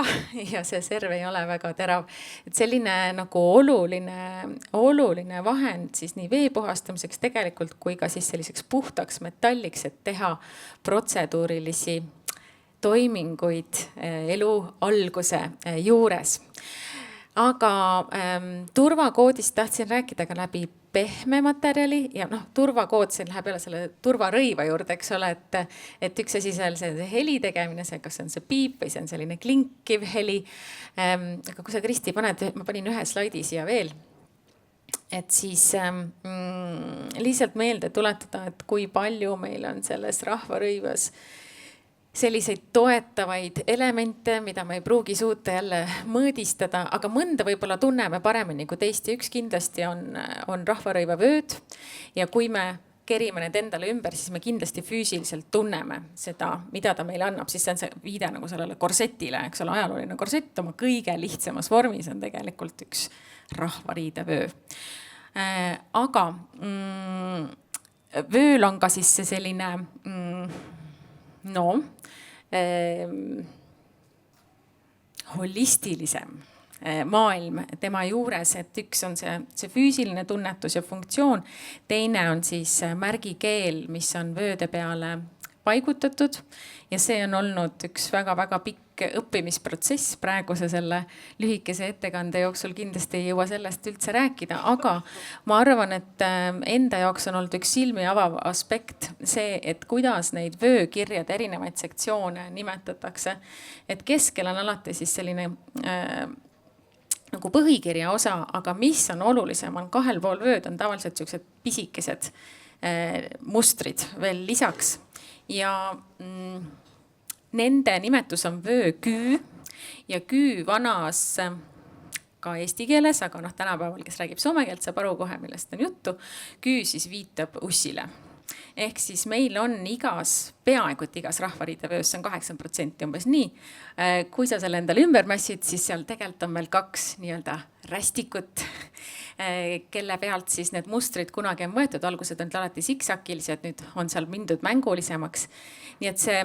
ja see serv ei ole väga terav. Et selline nagu oluline vahend siis nii vee puhastamiseks tegelikult kui ka siis selliseks puhtaks metalliks, et teha protseduurilisi toiminguid elu alguse juures. Aga turvakoodist tahtsin rääkida ka läbi pehme materjali ja turvakood, see läheb jälle selle turvarõiva juurde, eks ole, et üks asi seal see heli tegemine, kas on see piip või see on selline klinkiv heli. Aga kui sa, Kristi, paned, ma panin ühe slaidi siia veel, et siis lihtsalt meelde tuletada, et kui palju meil on selles rahvarõivas selliseid toetavaid elemente, mida me ei pruugi suuta jälle mõõdistada, aga mõnda võib-olla tunneme paremini kui teist ja üks kindlasti on rahvarõivavööd. Ja kui me kerime need endale ümber, siis me kindlasti füüsiliselt tunneme seda, mida ta meile annab. Siis see on see viide nagu sellele korsetile, eks ole, ajalooline korsett oma kõige lihtsamas vormis on tegelikult üks rahvariidevöö. Aga vööl on ka siis see selline holistilisem maailm tema juures, et üks on see füüsiline tunnetus ja funktsioon, teine on siis märgikeel, mis on vööde peale paigutatud ja see on olnud üks väga-väga pikk õppimisprotsess. Praeguse selle lühikese ettekande jooksul kindlasti ei jõua sellest üldse rääkida, aga ma arvan, et enda jaoks on olnud üks silmi avav aspekt see, et kuidas neid vöökirjade erinevaid sektsioone nimetatakse. Et keskel on alati siis selline nagu põhikirja osa, aga mis on olulisem, on kahel pool vööd on tavaliselt sellised pisikesed mustrid veel lisaks. Ja nende nimetus on vööküü ja küü vanas ka eesti keeles, aga tänapäeval, kes räägib soome keelt, saab aru kohe, millest on juttu. Küü siis viitab ussile. Ehk siis meil on peaaegu igas rahvariidevöös, see on 80% umbes nii. Kui sa selle endale ümber mässid, siis seal tegelikult on meil 2 nii-öelda rästikut, kelle pealt siis need mustrid kunagi on võetud. Algused on alati siksakilised, nüüd on seal mindud mängulisemaks. Nii et see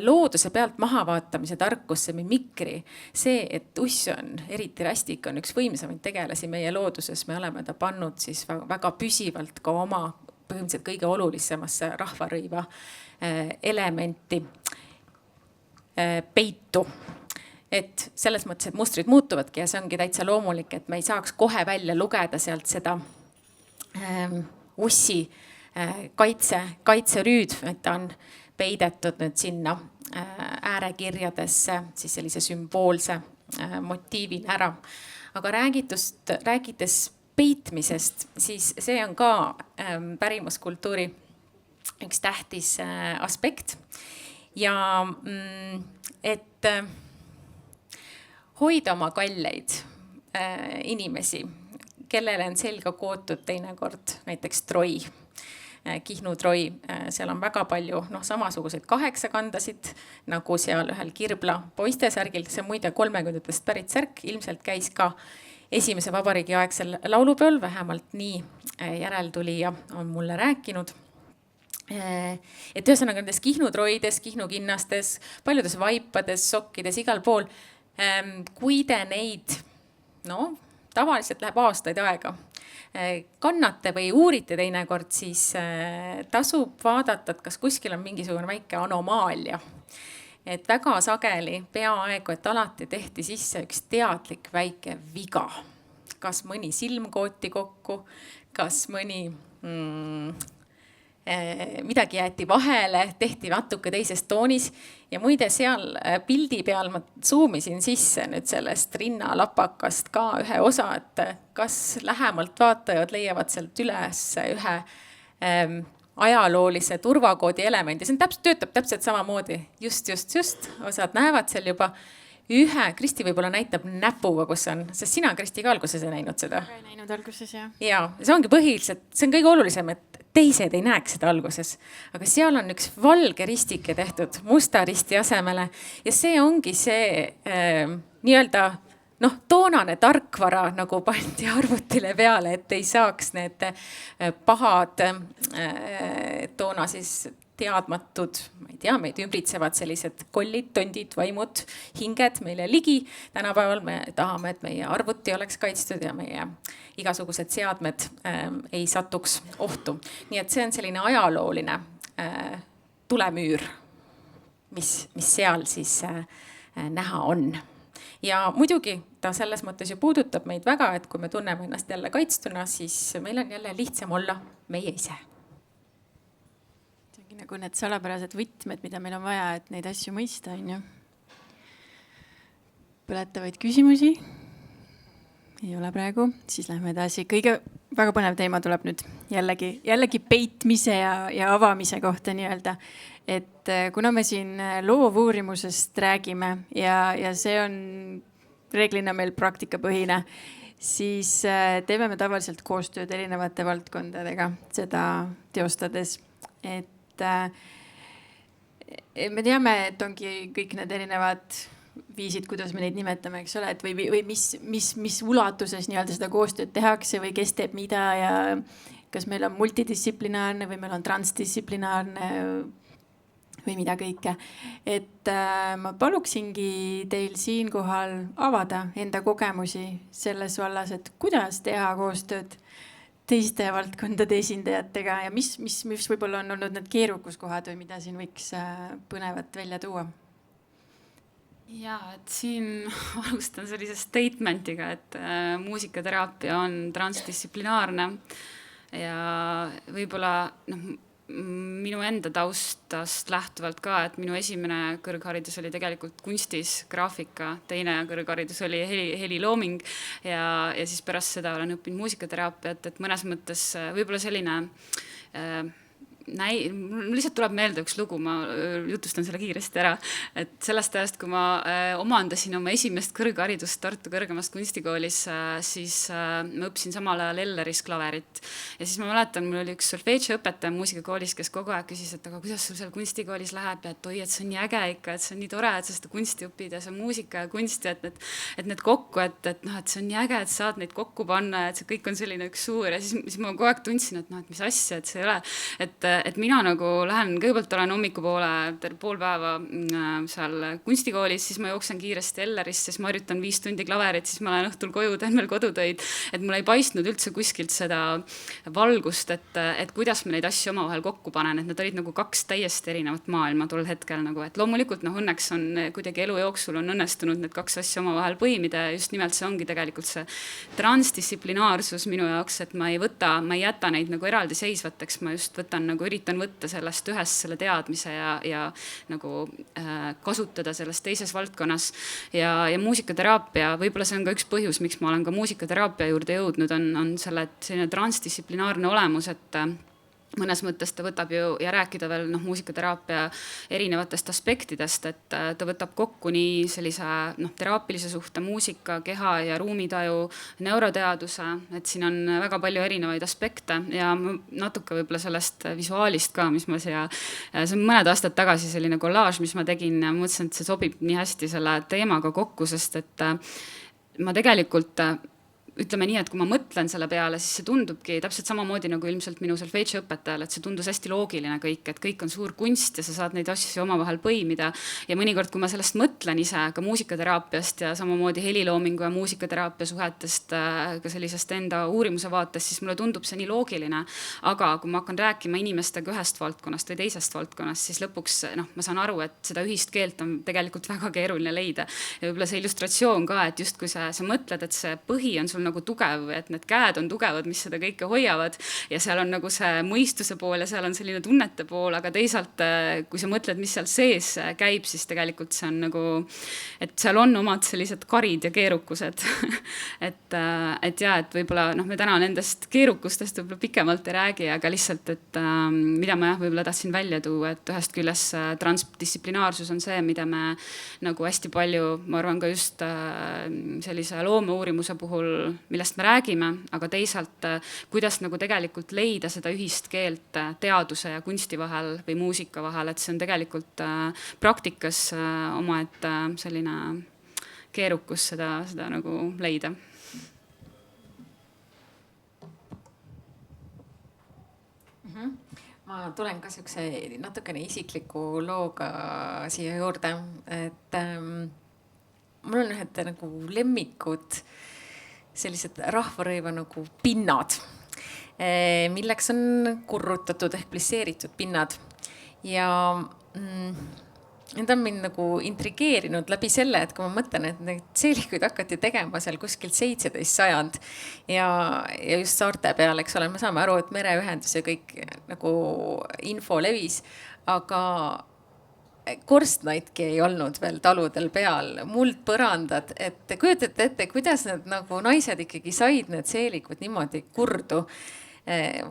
looduse pealt mahavaatamise tarkus, see mimikri, see, et uss on, eriti rästik on üks võimsamaid tegelasi meie looduses, me oleme ta pannud siis väga püsivalt ka oma põhimõtteliselt kõige olulisemasse rahvarõiva elementi peitu. Et selles mõttes, et mustrid muutuvadki ja see ongi täitsa loomulik, et me ei saaks kohe välja lugeda sealt seda ussi kaitserüüd, et ta on peidetud nüüd sinna äärekirjadesse siis sellise sümboolse motiivina ära. Aga räägides peitmisest, siis see on ka pärimuskultuuri üks tähtis aspekt. Ja et hoida oma kalleid inimesi, kellele on selga kootud teinekord näiteks troi, Kihnu troi, seal on väga palju samasuguseid 8 kandasid, nagu seal ühel Kirbla poistesärgil, see muide 30-ndast pärit särk, ilmselt käis ka esimese vabariigi aegsel laulupeol, vähemalt nii järeltulija on mulle rääkinud. Et ühesõnaga nendes Kihnu troides, Kihnu kinnastes, paljudes vaipades, sokkides, igal pool, kui te neid, tavaliselt läheb aastaid aega, kannate või uurite teinekord, siis tasub vaadata, et kas kuskil on mingisugune väike anomaalia. Et väga sageli, peaaegu, et alati tehti sisse üks teadlik väike viga. Kas mõni silm kooti kokku, kas mõni midagi jäeti vahele, tehti natuke teises toonis. Ja muide seal pildi peal ma zoomisin sisse nüüd sellest rinnalapakast ka ühe osa, et kas lähemalt vaatajad leiavad sealt üles ühe ajaloolise turvakoodi elemendi. See töötab täpselt samamoodi. Just. Osad näevad seal juba ühe, Kristi võib-olla näitab näpuga, kus on, sest sina, Kristi, ka alguses ei näinud seda. Ei näinud alguses, jah. Ja see ongi põhiliselt, see on kõige olulisem, et teised ei näeks seda alguses. Aga seal on üks valge ristike tehtud musta risti asemele ja see ongi see nii-öelda toonane tarkvara nagu pandi arvutile peale, et ei saaks need pahad toona siis teadmatud, ma ei tea, meid ümbritsevad sellised kollid, tondid, vaimud, hinged meile ligi. Tänapäeval me tahame, et meie arvuti oleks kaitstud ja meie igasugused seadmed ei satuks ohtu. Nii et see on selline ajalooline tulemüür, mis seal siis näha on. Ja muidugi ta selles mõttes ju puudutab meid väga, et kui me tunneme ennast jälle kaitstuna, siis meil on jälle lihtsam olla meie ise. Nagu need salapärased võtmed, mida meil on vaja, et neid asju mõista, on ju. Põletavaid küsimusi ei ole praegu, siis lähme edasi. Kõige väga põnev teema tuleb nüüd jällegi peitmise ja avamise kohta nii-öelda. Et kuna me siin loovuurimusest räägime ja see on reeglina meil praktikapõhine, siis teeme me tavaliselt koostööd erinevate valdkondadega seda teostades. Et me teame, et ongi kõik need erinevad viisid, kuidas me neid nimetame, eks ole, et või mis ulatuses nii-öelda seda koostööd tehakse või kes teeb mida ja kas meil on multidistsiplinaarne või meil on transdistsiplinaarne või mida kõike. Et ma paluksingi teil siinkohal avada enda kogemusi selles vallas, et kuidas teha koostööd teiste valdkondade esindajatega ja mis võib-olla on olnud need keerukuskohad või mida siin võiks põnevat välja tuua? Ja, et siin alustan sellise statementiga, et muusikateraapia on transdistsiplinaarne ja võib-olla minu enda taustast lähtuvalt ka, et minu esimene kõrgharidus oli tegelikult kunstis, graafika, teine kõrgharidus oli helilooming ja siis pärast seda olen õppinud muusikateraapiat, et mõnes mõttes võib-olla selline mul lihtsalt tuleb meelde üks lugu, ma jutustan selle kiiresti ära, et sellest ajast, kui ma omandasin oma esimest kõrgharidust Tartu kõrgemast kunstikoolis, siis ma õppisin samal ajal Elleris klaverit. Ja siis ma mäletan, mul oli üks solfeedžiõpetaja muusikakoolis, kes kogu aeg küsis, et aga kuidas sul seal kunstikoolis läheb ja et oi, et see on nii äge ikka, et see on nii tore, et sa seda kunsti õpid ja see on muusika ja kunst ja et need kokku, et see on nii äge, et saad neid kokku panna ja et see kõik on selline üks suur ja siis ma kogu aeg tundsin, et mis asja, et see ei ole, et et mina nagu lähen, kõigepealt olen hommikupoole pool päeva seal kunstikoolis, siis ma jooksen kiiresti Ellerist, siis ma harjutan 5 tundi klaverit, siis ma lähen õhtul koju, teen veel kodutöid, et mul ei paistnud üldse kuskilt seda valgust, et kuidas me neid asju omavahel kokku panen, et need olid nagu 2 täiesti erinevat maailma tol hetkel nagu, et loomulikult õnneks on kuidagi elu jooksul on õnnestunud need 2 asja omavahel põimida ja just nimelt see ongi tegelikult see transdistsiplinaarsus minu jaoks, et ma ei jäta neid nagu eraldiseisvateks, ma just üritan võtta sellest ühest selle teadmise ja nagu kasutada selles teises valdkonnas ja muusikateraapia, võib-olla see on ka üks põhjus, miks ma olen ka muusikateraapia juurde jõudnud, on selle selline transdistsiplinaarne olemus, et mõnes mõttes ta võtab ju ja rääkida veel muusikateraapia erinevatest aspektidest, et ta võtab kokku nii sellise teraapilise suhte muusika, keha ja ruumitaju, neuroteaduse, et siin on väga palju erinevaid aspekte ja natuke võib-olla sellest visuaalist ka, mis ma see on mõned aastad tagasi selline kollaaž, mis ma tegin ja mõtlesin, et see sobib nii hästi selle teemaga kokku, sest et ma tegelikult ütleme nii, et kui ma mõtlen selle peale, siis see tundubki täpselt samamoodi nagu ilmselt minu solfeedži õpetajal, et see tundus hästi loogiline kõik, et kõik on suur kunst ja sa saad neid asju omavahel põimida. Ja mõnikord, kui ma sellest mõtlen ise ka muusikateraapiast ja samamoodi heliloomingu ja muusikateraapia suhetest ka sellisest enda uurimuse vaatest, siis mulle tundub see nii loogiline. Aga kui ma hakkan rääkima inimestega ühest valdkonnast või teisest valdkonnast, siis lõpuks ma saan aru, et seda ühist keelt on tegelikult väga keeruline leida. Ja võib-olla see illustratsioon ka, et just kui sa mõtled, et see põhi on sul nagu tugev, et need käed on tugevad, mis seda kõike hoiavad ja seal on nagu see mõistuse pool ja seal on selline tunnete pool, aga teisalt, kui sa mõtled, mis seal sees käib, siis tegelikult see on nagu, et seal on omad sellised karid ja keerukused. et võib-olla me täna nendest keerukustest võib-olla pikemalt ei räägi, aga lihtsalt, et mida ma võib-olla tahtsin välja tuua, et ühest küljest transdistsiplinaarsus on see, mida me nagu hästi palju, ma arvan ka just sellise loomeuurimuse puhul, millest me räägime, aga teisalt, kuidas nagu tegelikult leida seda ühist keelt teaduse ja kunsti vahel või muusika vahel, et see on tegelikult praktikas omaette selline keerukus seda nagu leida. Ma tulen ka siukse natukene isikliku looga siia juurde, et mul on ühed nagu lemmikud sellised rahvarõiva nagu pinnad, milleks on kurrutatud ehk plisseeritud pinnad. Ja need on mind nagu intrigeerinud läbi selle, et kui ma mõtlen, et neid seelikuid hakati tegema seal kuskilt 17. sajand ja just saarte peal, eks ole, me saame aru, et mereühendus ja kõik nagu info levis, aga korstnaidki ei olnud veel taludel peal, muldpõrandad, et kujutate ette, kuidas need nagu naised ikkagi said need seelikud niimoodi kurdu.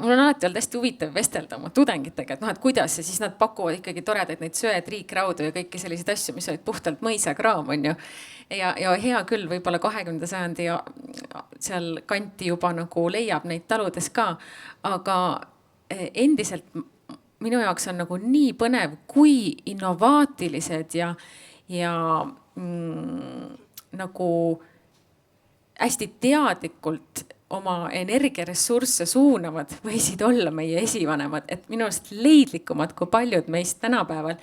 Mul on alati olnud hästi huvitav vestelda oma tudengitega, et kuidas ja siis nad pakuvad ikkagi toredaid neid söetriikraudu ja kõiki selliseid asju, mis olid puhtalt mõisakraam, on ju. Ja hea küll, võib-olla 20. sajandi seal kanti juba nagu leiab neid taludes ka, aga endiselt minu jaoks on nagu nii põnev, kui innovaatilised ja nagu hästi teadlikult oma energiaressursse suunavad võisid olla meie esivanemad, et minu arust leidlikumad kui paljud meist tänapäeval.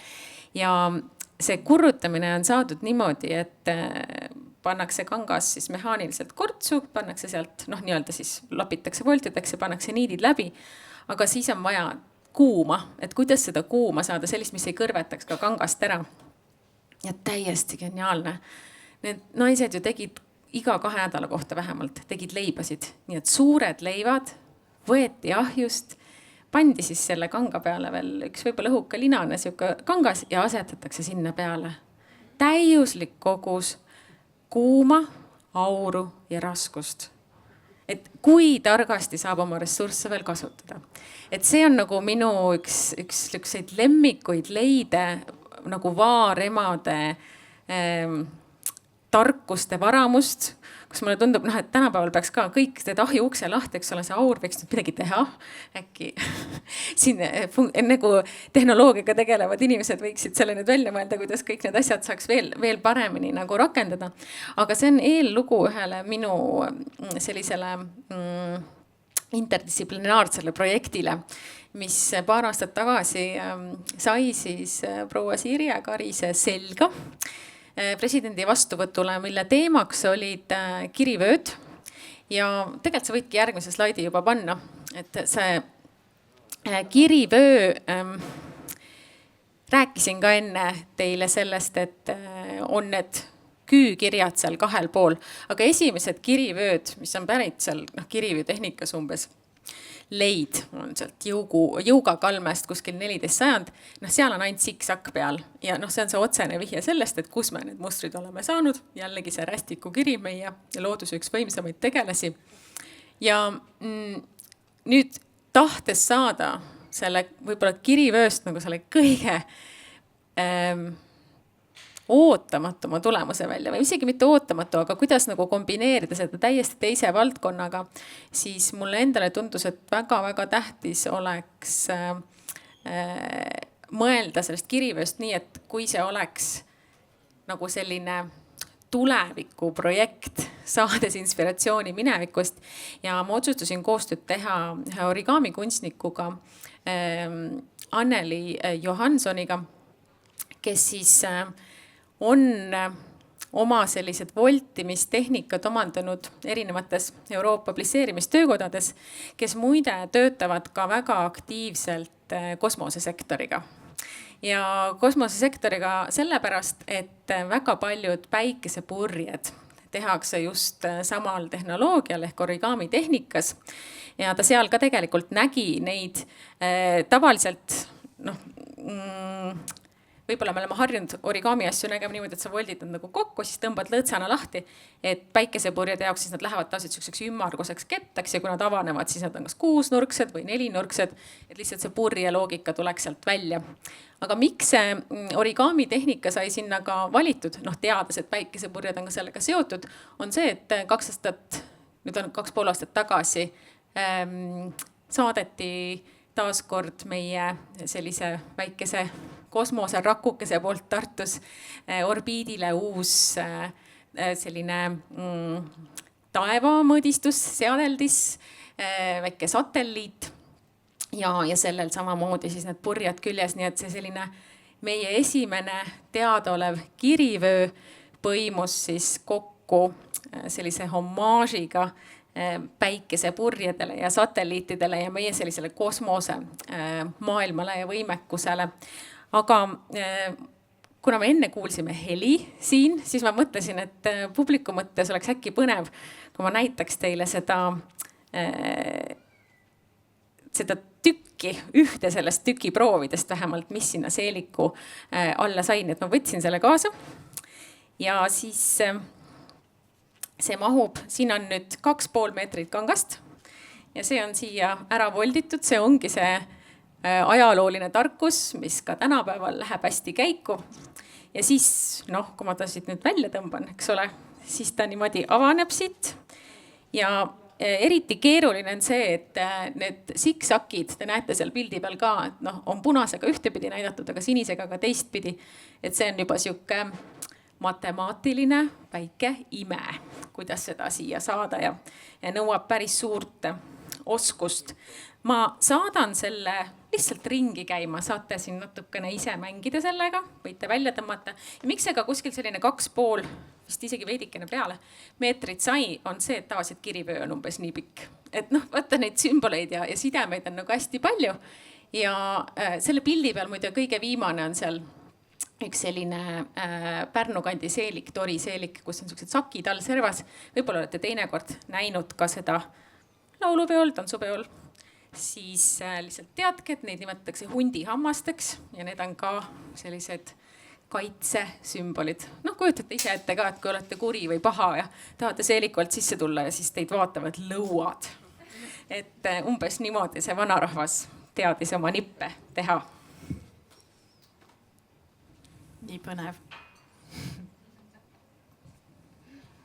Ja see kurrutamine on saadud niimoodi, et pannakse kangas siis mehaaniliselt kortsu, pannakse sealt, nii-öelda siis lapitakse voltideks ja pannakse niidid läbi, aga siis on vaja kuuma, et kuidas seda kuuma saada, sellist, mis ei kõrvetaks ka kangast ära. Ja täiesti geniaalne. Need naised ju tegid iga 2 nädala kohta vähemalt, tegid leibasid. Nii et suured leivad võeti ahjust, pandi siis selle kanga peale veel üks võib-olla õhuka linane kangas ja asetatakse sinna peale. Täiuslik kogus kuuma, auru ja raskust. Et kui targasti saab oma ressursse veel kasutada. Et see on nagu minu üks lemmikuid leide nagu vaaremade tarkuste varamust, kus mulle tundub, et tänapäeval peaks ka kõik teed ahju ukse lahti, eks ole, see aur võiks nüüd midagi teha. Äkki siin nagu tehnoloogiaga tegelevad inimesed võiksid selle nüüd välja mõelda, kuidas kõik need asjad saaks veel paremini nagu rakendada. Aga see on eellugu ühele minu sellisele interdistsiplinaarsele projektile. mis paar aastat tagasi sai siis proua Sirje Karise selga presidendi vastuvõtule, mille teemaks olid kirivööd. Ja tegelikult sa võidki järgmise slaidi juba panna, et see kirivöö, rääkisin ka enne teile sellest, et on need küükirjad seal kahel pool, aga esimesed kirivööd, mis on pärit seal kirivöötehnikas umbes leid, on sealt Jõugakalmest kuskil 14. sajand, seal on ainult siksak peal ja see on see otsene vihje sellest, et kus me need mustrid oleme saanud, jällegi see rästikukiri, meie looduse üks võimsamaid tegelasi. Ja nüüd tahtes saada selle võib-olla kirivööst nagu selle kõige ootamatuma tulemuse välja või isegi mitte ootamatu, aga kuidas nagu kombineerida seda täiesti teise valdkonnaga, siis mulle endale tundus, et väga-väga tähtis oleks mõelda sellest kirivööst nii, et kui see oleks nagu selline tulevikuprojekt, saades inspiratsiooni minevikust ja ma otsustasin koostööd teha ühe origami kunstnikuga Anneli Johansoniga, kes siis on oma sellised voltimistehnikad omandanud erinevates Euroopa plisseerimistöökodades, kes muide töötavad ka väga aktiivselt kosmosesektoriga. Ja kosmosesektoriga sellepärast, et väga paljud päikesepurjed tehakse just samal tehnoloogial ehk origami tehnikas. Ja ta seal ka tegelikult nägi neid tavaliselt, võib-olla me oleme harjunud origami asju nägema niimoodi, et sa volditad nagu kokku, siis tõmbad lõõtsana lahti, et päikesepurjede jaoks siis nad lähevad tavaliselt selliseks ümmarguseks kettaks ja kui nad avanevad, siis nad on kas 6-nurksed või 4-nurksed, et lihtsalt see purje loogika tuleks sealt välja. Aga miks see origami tehnika sai sinna ka valitud, teades, et päikesepurjed on ka sellega seotud, on see, et 2,5 aastat tagasi saadeti taaskord meie sellise väikese kosmoserakukese poolt Tartus orbiidile uus selline taevamõõdistus, seadeldis, väike satelliit ja sellel samamoodi siis need purjad küljes, nii et see selline meie esimene teadaolev kirivöö põimus siis kokku sellise homaažiga päikesepurjedele ja satelliitidele ja meie sellisele kosmose maailmale ja võimekusele. Aga kuna me enne kuulsime heli siin, siis ma mõtlesin, et publiku mõttes oleks äkki põnev, kui ma näitaks teile seda tükki, ühte sellest tükiproovidest vähemalt, mis sinna seeliku alla sai. Nii et ma võtsin selle kaasa ja siis see mahub, siin on nüüd 2,5 meetrit kangast ja see on siia ära volditud, see ongi see ajalooline tarkus, mis ka tänapäeval läheb hästi käiku. Ja siis, kui ma ta siit nüüd välja tõmban, eks ole, siis ta niimoodi avaneb siit. Ja eriti keeruline on see, et need siksakid, te näete seal pildi peal ka, et on punasega ühtepidi näidatud, aga sinisega ka teistpidi. Et see on juba siuke matemaatiline väike ime, kuidas seda siia saada ja nõuab päris suurt oskust. Ma saadan selle lihtsalt ringi käima, saate siin natukene ise mängida sellega, võite välja tõmmata. Ja miks see ka kuskil selline 2,5, vist isegi veidikene peale meetrit sai, on see, et tavaliselt kirivöö on umbes nii pikk. Et vaata neid sümboleid ja sidemeid on nagu hästi palju. Ja selle pildi peal muide kõige viimane on seal üks selline Pärnu kandi seelik, Tori seelik, kus on sellised sakid all servas. Võib-olla olete teinekord näinud ka seda laulupeol, tantsupeol. Siis lihtsalt teadke, et neid nimetatakse hundihammasteks ja need on ka sellised kaitsesümbolid. Kujutate ise ette ka, et kui olete kuri või paha ja tahate seeliku alt sisse tulla ja siis teid vaatavad lõuad. Et umbes niimoodi see vanarahvas teadis oma nippe teha. Nii põnev.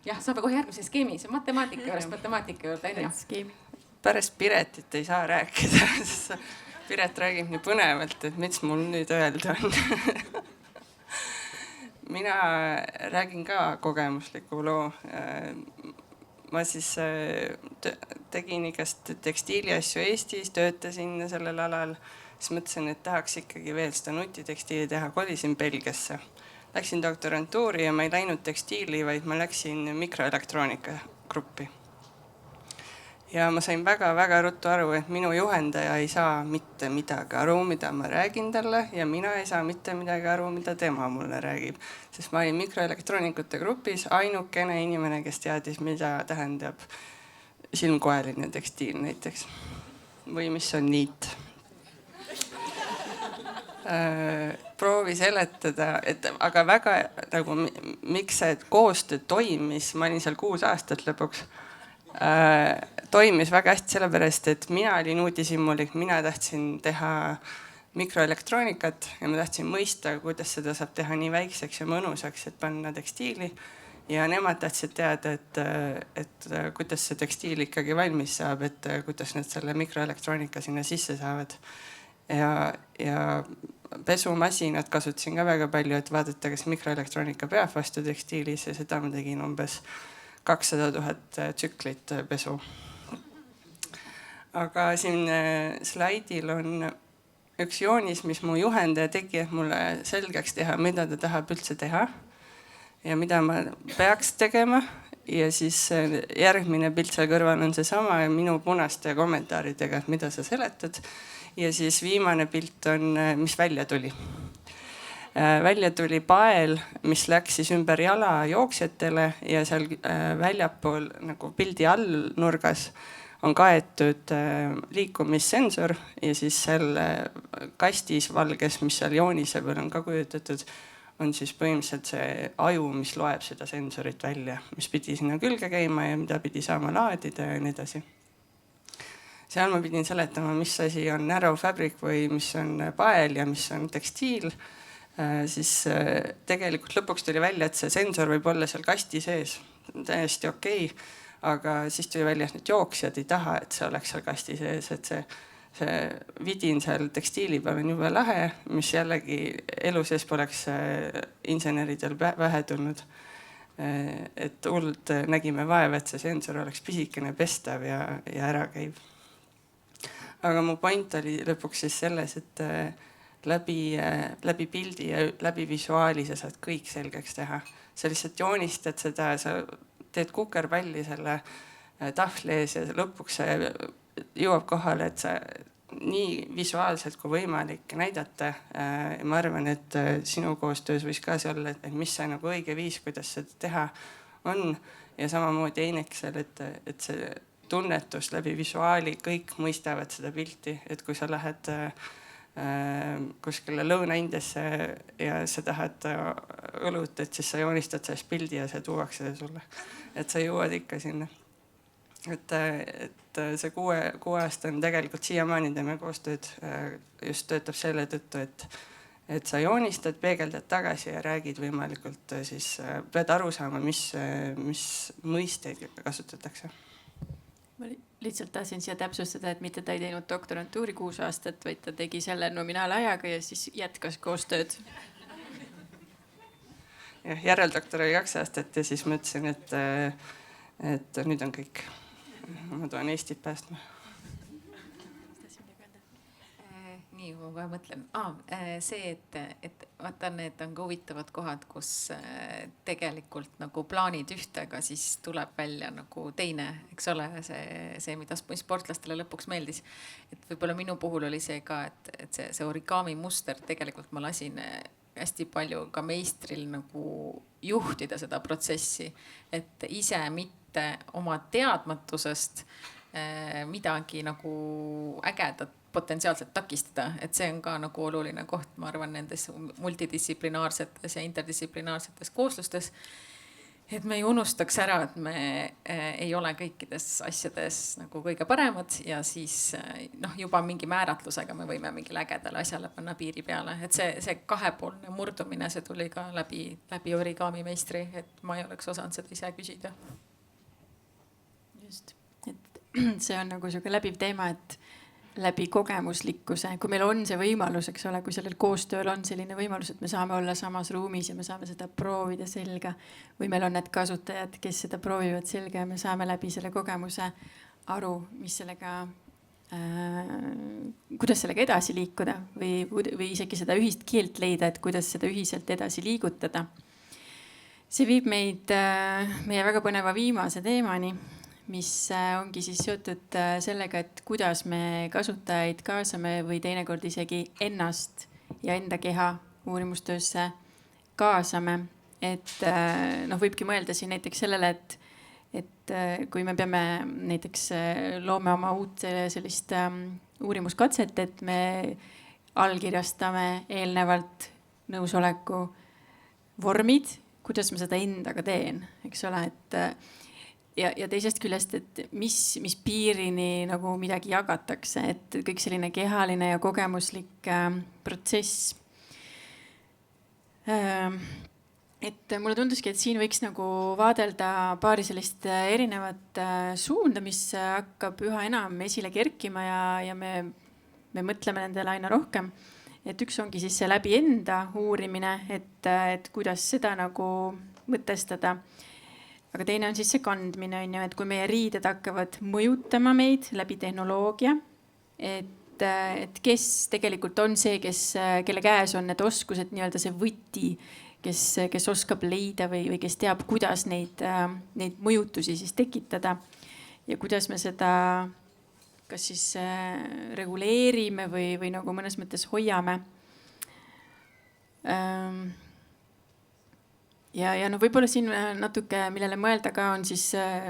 Jah, saame kohe järgmise skeemi, see matemaatika juurde. Skeemi. Pärast Piretit ei saa rääkida, sest Piret räägib nii põnevalt, et mis mul nüüd öelda on. Mina räägin ka kogemusliku loo. ma siis tegin igast tekstiiliasju Eestis, töötasin sellel alal, siis mõtlesin, et tahaks ikkagi veel seda nutitekstiili teha, kolisin Belgiasse. Läksin doktorantuuri ja ma ei läinud tekstiili, vaid ma läksin mikroelektroonika gruppi. Ja ma sain väga-väga ruttu aru, et minu juhendaja ei saa mitte midagi aru, mida ma räägin talle ja mina ei saa mitte midagi aru, mida tema mulle räägib. Sest ma olin mikroelektroonikute grupis ainukene inimene, kes teadis, mida tähendab silmkoeline tekstiil näiteks. Või mis on niit. Proovi seletada, aga väga nagu, miks see koostöö toimis, ma olin seal 6 aastat lõpuks, toimis väga hästi sellepärast, et mina olin uudishimulik, mina tahtsin teha mikroelektroonikat ja ma tahtsin mõista, kuidas seda saab teha nii väikseks ja mõnusaks, et panna tekstiili. Ja nemad tahtsid teada, et kuidas see tekstiil ikkagi valmis saab, et kuidas nad selle mikroelektroonika sinna sisse saavad. Ja pesumasinad kasutasin ka väga palju, et vaadata, kas mikroelektroonika peab vastu tekstiilis ja seda ma tegin umbes 200 000 tsüklit pesu. Aga siin slaidil on üks joonis, mis mu juhendaja tegi, et mulle selgeks teha, mida ta tahab üldse teha ja mida ma peaks tegema. Ja siis järgmine pilt seal kõrval on seesama ja minu punaste kommentaaridega, et mida sa seletad. Ja siis viimane pilt on, mis välja tuli. Välja tuli pael, mis läks siis ümber jala jooksjatele ja seal väljapool nagu pildi all nurgas on kaetud liikumissensor ja siis seal kastis valges, mis seal joonise peal on ka kujutatud, on siis põhimõtteliselt see aju, mis loeb seda sensorit välja, mis pidi sinna külge käima ja mida pidi saama laadida ja nii edasi. Seal ma pidin seletama, mis asi on narrow fabric või mis on pael ja mis on tekstiil. Siis tegelikult lõpuks tuli välja, et see sensor võib olla seal kasti sees. Täiesti okei. Aga siis tuli välja, et need jooksjad ei taha, et see oleks seal kasti sees. Et see vidin seal tekstiili peal on jube lahe, mis jällegi elu sees poleks inseneridel vähe tulnud. Et hullult nägime vaeva, et see sensor oleks pisikene, pestav ja ära käib. Aga mu point oli lõpuks siis selles, et läbi pildi ja läbi visuaali sa saad kõik selgeks teha. Sa lihtsalt joonistad seda, sa teed kukerpalli selle tahvli ees ja lõpuks see jõuab kohale, et sa nii visuaalselt kui võimalik näidata. Ja ma arvan, et sinu koostöös võis ka see olla, et mis see nagu õige viis, kuidas seda teha on. Ja samamoodi Eineksel, et see tunnetus läbi visuaali, kõik mõistavad seda pilti, et kui sa lähed kuskile Lõuna-Indiasse ja sa tahad õlut, et siis sa joonistad sellest pildi ja see tuuakse sulle. Et sa jõuad ikka sinna. Et see 6 aasta on tegelikult siiamaani teeme koostööd, just töötab selle tõttu, et sa joonistad, peegeldad tagasi ja räägid võimalikult, siis pead aru saama, mis mõisteid kasutatakse. Ma lihtsalt tahtsin siia täpsustada, et mitte ta ei teinud doktorantuuri 6 aastat, vaid ta tegi selle nominaalajaga ja siis jätkas koostööd. Järeldoktor oli 2 aastat ja siis mõtlesin, et nüüd on kõik. Ma tulen Eestit päästma. Nii, ma kohe mõtlen. See, et vaata, need on ka huvitavad kohad, kus tegelikult nagu plaanid ühtega, siis tuleb välja nagu teine, eks ole, see mida sportlastele lõpuks meeldis. Et võib-olla minu puhul oli see ka, et see origami muster, tegelikult ma lasin hästi palju ka meistril nagu juhtida seda protsessi, et ise mitte oma teadmatusest midagi nagu ägedat potentsiaalselt takistada, et see on ka nagu oluline koht, ma arvan, nendes multidistsiplinaarsetes ja interdistsiplinaarsetes kooslustes, et me ei unustaks ära, et me ei ole kõikides asjades nagu kõige paremad ja siis juba mingi määratlusega me võime mingi ägedale asjale panna piiri peale, et see kahepoolne murdumine, see tuli ka läbi origami meistri, et ma ei oleks osanud seda ise küsida. Just, et see on nagu selline läbiv teema, et läbi kogemuslikkuse, kui meil on see võimalus, eks ole, kui sellel koostööl on selline võimalus, et me saame olla samas ruumis ja me saame seda proovida selga või meil on need kasutajad, kes seda proovivad selga ja me saame läbi selle kogemuse aru, mis sellega, kuidas sellega edasi liikuda või isegi seda ühist keelt leida, et kuidas seda ühiselt edasi liigutada. See viib meid meie väga põneva viimase teemani, mis ongi siis seotud sellega, et kuidas me kasutajaid kaasame või teinekord isegi ennast ja enda keha uurimustöösse kaasame. Et võibki mõelda siin näiteks sellele, et kui me peame näiteks loome oma uut sellist uurimuskatset, et me allkirjastame eelnevalt nõusoleku vormid, kuidas ma seda endaga teen, eks ole, et ja teisest küljest, et mis piirini nagu midagi jagatakse, et kõik selline kehaline ja kogemuslik protsess. Et mulle tunduski, et siin võiks nagu vaadelda paari sellist erinevat suunda, mis hakkab üha enam esile kerkima ja me mõtleme nendele aina rohkem. Et üks ongi siis see läbi enda uurimine, et kuidas seda nagu mõtestada. Aga teine on siis see kandmine, et kui meie riided hakkavad mõjutama meid läbi tehnoloogia, et kes tegelikult on see, kelle käes on need oskused, nii-öelda see võti, kes oskab leida või kes teab, kuidas neid mõjutusi siis tekitada ja kuidas me seda kas siis reguleerime või nagu mõnes mõttes hoiame. Ja võib-olla siin natuke, millele mõelda ka on siis,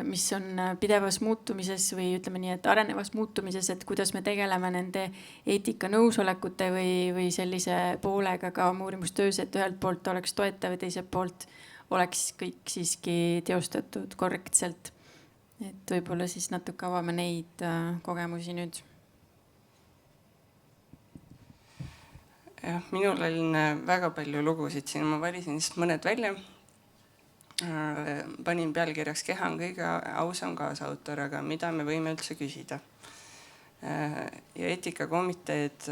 mis on pidevas muutumises või ütleme nii, et arenevas muutumises, et kuidas me tegeleme nende eetika nõusolekute või sellise poolega ka oma uurimustöös, et ühelt poolt oleks toetav ja teiselt poolt oleks kõik siiski teostatud korrektselt. Et võib-olla siis natuke avame neid kogemusi nüüd. Jah, minul on väga palju lugusid siin, ma valisin mõned välja. Panin pealkirjaks keha on kõige ausam kaasautor, aga mida me võime üldse küsida. Ja eetikakomiteed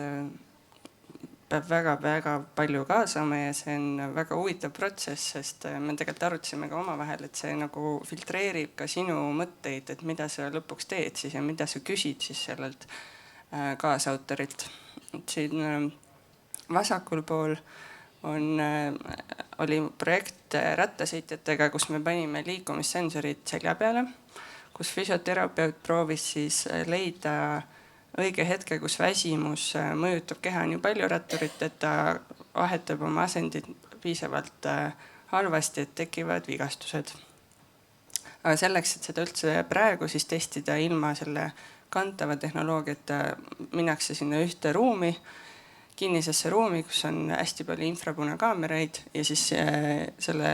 peab väga palju kaasama ja see on väga huvitav protsess, sest me tegelikult arutasime ka omavahel, et see nagu filtreerib ka sinu mõtteid, et mida sa lõpuks teed siis ja mida sa küsid siis sellelt kaasautorilt. Siin vasakul pool oli projekt rattasõitjatega, kus me panime liikumissensorid selja peale, kus füsioterapeut proovis siis leida õige hetke, kus väsimus mõjutab keha nii palju ratturit, et ta vahetab oma asendid piisavalt halvasti, et tekivad vigastused. Aga selleks, et seda üldse praegu siis testida ilma selle kantava tehnoloogiata, minnakse sinna ühte ruumi, kinnisesse ruumi, kus on hästi palju infrapunakaameraid ja siis selle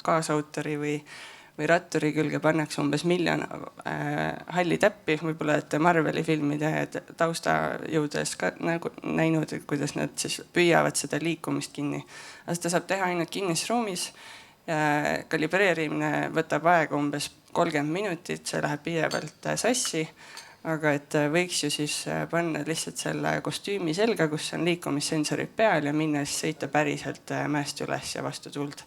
kaasautori või ratturi külge pannakse umbes 1 miljon halli täppi, võib-olla olete Marveli filmide taustajõudes ka näinud, kuidas nad siis püüavad seda liikumist kinni. Aga seda saab teha ainult kinnises ruumis. Kalibreerimine võtab aega umbes 30 minutit, see läheb pidevalt sassi. Aga et võiks ju siis panna lihtsalt selle kostüümi selga, kus on liikumissensorid peal ja minna siis sõita päriselt mäest üles ja vastu tuld.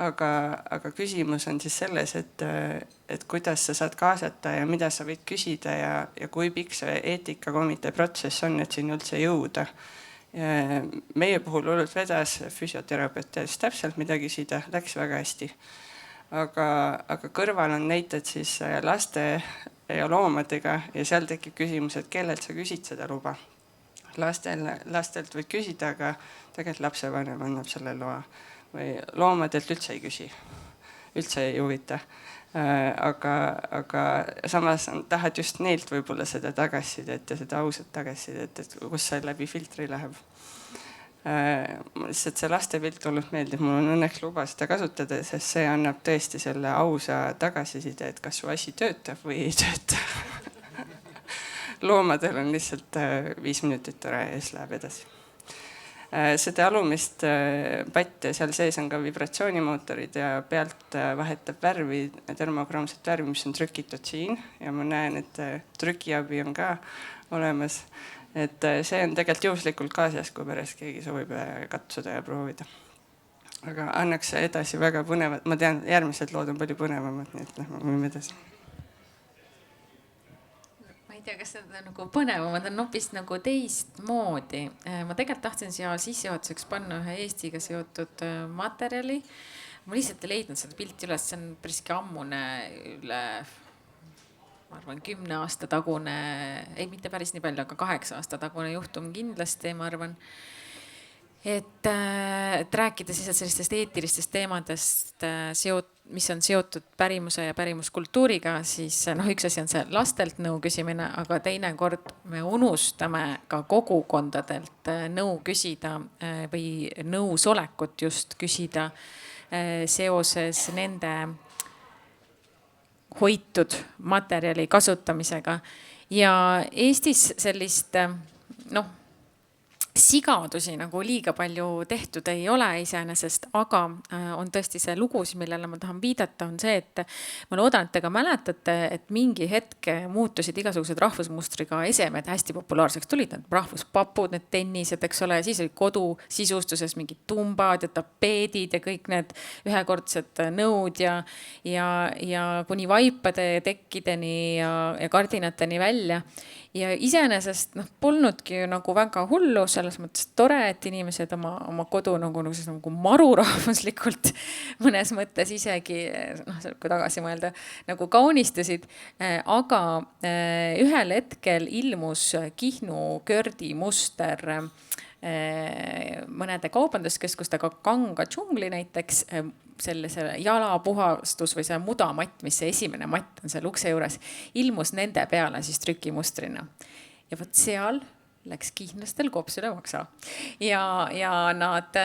Aga küsimus on siis selles, et kuidas sa saad kaasata ja mida sa võid küsida ja kui pikk see eetikakomitee protsess on, et siin üldse jõuda. Meie puhul hullult vedas, füsioterapeut teadis täpselt mida küsida, läks väga hästi. Aga kõrval on näited siis laste ja loomadega ja seal tekib küsimus, et kellelt sa küsid seda luba. Lastelt võid küsida, aga tegelikult lapsevanem annab selle loa. Või loomadelt üldse ei küsi, üldse ei huvita. Aga samas tahad just neilt võib-olla seda tagasisidet ja seda ausat tagasisidet, et kus see läbi filtri läheb. Lihtsalt see lastepilt hullult meeldib, mul on õnneks luba seda kasutada, sest see annab tõesti selle ausa tagasiside, et kas su asi töötab või ei tööta. Loomadel on lihtsalt 5 minutit tore ja siis läheb edasi. Seda alumist patte, seal sees on ka vibratsioonimootorid ja pealt vahetab värvi, termograamset värvi, mis on trükitud siin ja ma näen, et trükiabi on ka, olemas. Et see on tegelikult juhuslikult ka sees, kui pärast keegi soovib katsuda ja proovida. Aga annaks edasi väga põnevad, ma tean, järgmised lood on palju põnevamad, nii et võime edasi. Ma ei tea, kas need on nagu põnevamad, on hoopis nagu teistmoodi. Ma tegelikult tahtsin siia sissejuhatuseks panna ühe Eestiga seotud materjali. Ma lihtsalt ei leidnud seda pilti üles, see on päriski ammune üle... ma arvan 10 aasta tagune, ei mitte päris nii palju, aga 8 aasta tagune juhtum kindlasti, ma arvan. Et rääkida siis sellistest eetilistest teemadest, mis on seotud pärimuse ja pärimuskultuuriga, siis üks asi on see lastelt nõu küsimine, aga teinekord me unustame ka kogukondadelt nõu küsida või nõusolekut just küsida seoses nende hoitud materjali kasutamisega. Ja Eestis sellist sigadusi nagu liiga palju tehtud ei ole iseenesest, aga on tõesti see lugu, millele ma tahan viidata, on see, et ma loodan, et te ka mäletate, et mingi hetk muutusid igasugused rahvusmustriga esemed hästi populaarseks. Tulid need rahvuspapud, need tennised, eks ole, siis oli kodusisustuses mingid tumbad ja tapeedid ja kõik need ühekordsed nõud ja kuni vaipade tekkideni ja kardinateni välja. Ja iseenesest polnudki nagu väga hullu, selles mõttes tore, et inimesed oma kodu nagu marurahvuslikult mõnes mõttes isegi, kui tagasi mõelda, nagu kaunistasid. Aga ühel hetkel ilmus Kihnu Kördi muster mõnede kaubanduskeskustega, Kanga džungli näiteks, selle jalapuhastus või see mudamatt, mis see esimene matt on seal ukse juures, ilmus nende peale siis trükimustrina. Ja võt seal läks kihnlastel kops üle maksa. Ja nad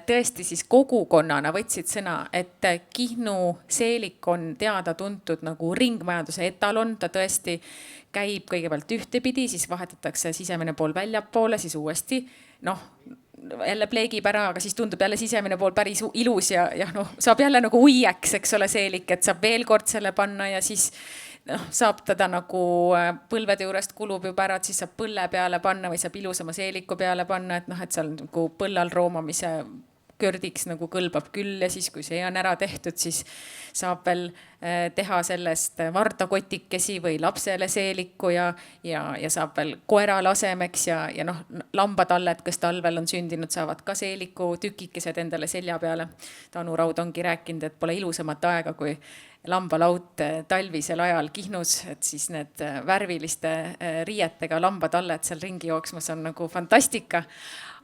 tõesti siis kogukonnana võtsid sõna, et Kihnu seelik on teada tuntud nagu ringmajanduse etalon, ta tõesti käib kõigepealt ühtepidi, siis vahetatakse sisemine pool väljapoole, siis uuesti jälle pleegib ära, aga siis tundub jälle sisemine pool päris ilus ja saab jälle nagu uieks, eks ole, seelik, et saab veel kord selle panna ja siis saab teda nagu põlvede juurest kulub juba ära, et siis saab põlle peale panna või saab ilusama seeliku peale panna, et seal nagu põllal roomamise kördiks nagu kõlbab küll ja siis, kui see on ära tehtud, siis saab veel teha sellest vardakotikesi või lapsele seeliku ja saab veel koerale asemeks ja lambatalled, kes talvel on sündinud, saavad ka seeliku tükikesed endale selja peale. Tanu Raud ongi rääkinud, et pole ilusamat aega, kui lambalaut talvisel ajal Kihnus, et siis need värviliste riietega lambatalled seal ringi jooksmas on nagu fantastika.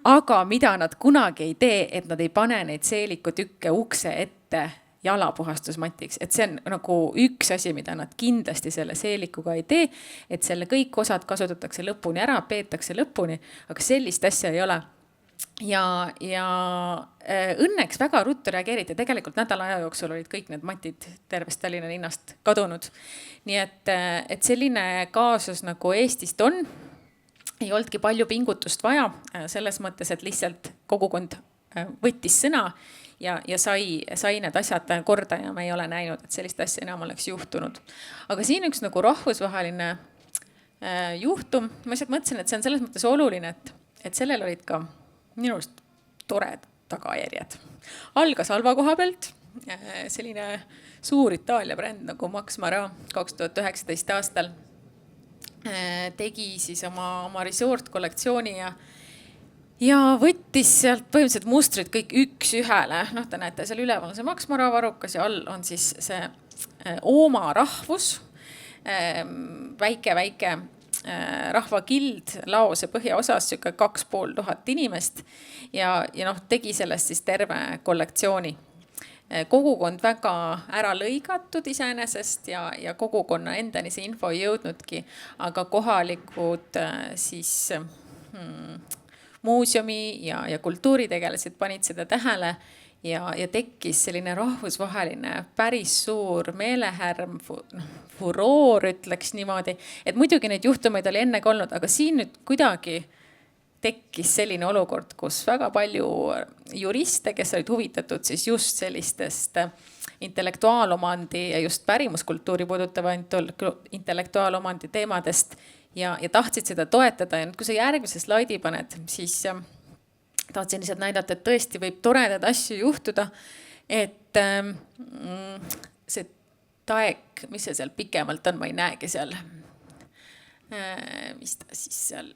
Aga mida nad kunagi ei tee, et nad ei pane neid seelikutükke ukse ette jalapuhastusmatiks. Et see on nagu üks asi, mida nad kindlasti selle seelikuga ei tee, et selle kõik osad kasutatakse lõpuni ära, peetakse lõpuni, aga sellist asja ei ole. Ja õnneks väga ruttu reageeriti. Tegelikult nädala aja jooksul olid kõik need matid tervest Tallinna linnast kadunud. Nii et selline kaasus nagu Eestist on, ei oldki palju pingutust vaja selles mõttes, et lihtsalt kogukond võttis sõna ja sai need asjad korda ja me ei ole näinud, et sellist asja enam oleks juhtunud. Aga siin üks nagu rahvusvaheline juhtum, ma lihtsalt mõtlesin, et see on selles mõttes oluline, et sellel olid ka minust tored tagajärjed. Algas halva koha pealt, selline suur Itaalia bränd nagu Max Mara 2019 aastal tegi siis oma resort kollektsiooni ja võttis sealt põhimõtteliselt mustrid kõik üks ühele. Te näete, seal üleval on see Max Mara varukas ja all on siis see oma rahvus, väike rahvakild laose põhjaosas, 2500 inimest ja tegi sellest siis terve kollektsiooni. Kogukond väga ära lõigatud iseenesest ja kogukonna endani see info ei jõudnudki, aga kohalikud siis muuseumi ja kultuuritegelased panid seda tähele ja tekkis selline rahvusvaheline päris suur meelehärm, furoor ütleks niimoodi, et muidugi neid juhtumeid oli ennegi olnud, aga siin nüüd kuidagi tekkis selline olukord, kus väga palju juriste, kes olid huvitatud siis just sellistest intellektuaalomandi ja just pärimuskultuuri puudutava intellektuaalomandi teemadest ja tahtsid seda toetada ja nüüd, kui sa järgmise slaidi paned, siis tahtsin lihtsalt näidata, et tõesti võib toredad asju juhtuda, et see taek, mis see seal pikemalt on, ma ei näegi seal, mis ta siis seal,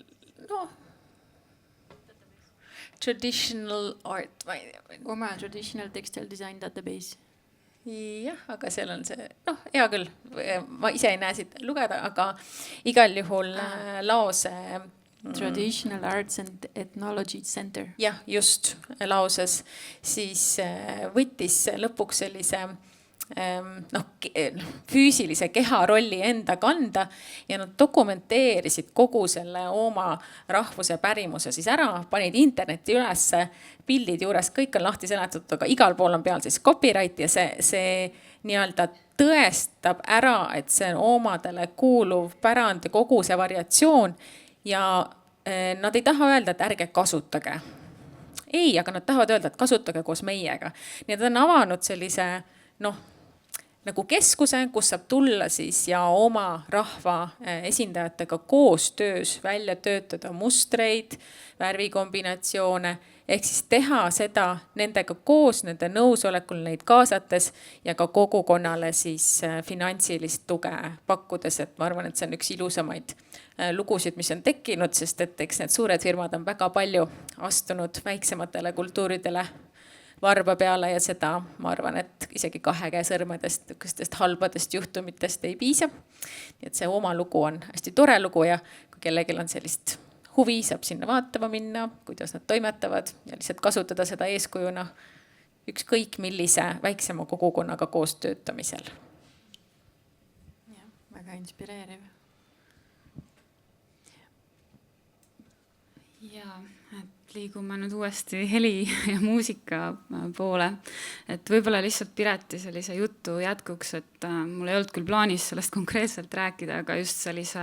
traditional art, ma ei tea. Oma traditional textile design database. Jah, aga seal on see, hea küll, ma ise ei näe siit lugeda, aga igal juhul lause. Traditional Arts and Ethnology Center. Jah, just lauses, siis võttis lõpuks sellise füüsilise keha rolli enda kanda ja nad dokumenteerisid kogu selle oma rahvuse pärimuse siis ära, panid interneti ülesse, pildid juures, kõik on lahti seletatud, aga igal pool on peal siis copyright ja see nii-öelda tõestab ära, et see on omadele kuuluv pärand ja kogu see variatsioon ja nad ei taha öelda, et ärge kasutage. Ei, aga nad tahavad öelda, et kasutage koos meiega. Nii et on avanud sellise, nagu keskuse, kus saab tulla siis ja oma rahva esindajatega koostöös välja töötada mustreid, värvikombinatsioone, ehk siis teha seda nendega koos, nende nõusolekul neid kaasates ja ka kogukonnale siis finantsilist tuge pakkudes, et ma arvan, et see on üks ilusamaid lugusid, mis on tekkinud, sest et eks need suured firmad on väga palju astunud väiksematele kultuuridele varba peale ja seda ma arvan, et isegi 2 käe sõrmedest niisugustest halbadest juhtumitest ei piisa. Nii et see oma lugu on hästi tore lugu ja kui kellelgi on sellist huvi, saab sinna vaatama minna, kuidas nad toimetavad ja lihtsalt kasutada seda eeskujuna ükskõik millise väiksema kogukonnaga koos töötamisel. Ja, väga inspireeriv. Ja, et liigume nüüd uuesti heli ja muusika poole. Et võib-olla lihtsalt Pireti sellise jutu jätkuks, et mul ei olnud küll plaanis sellest konkreetselt rääkida, aga just sellise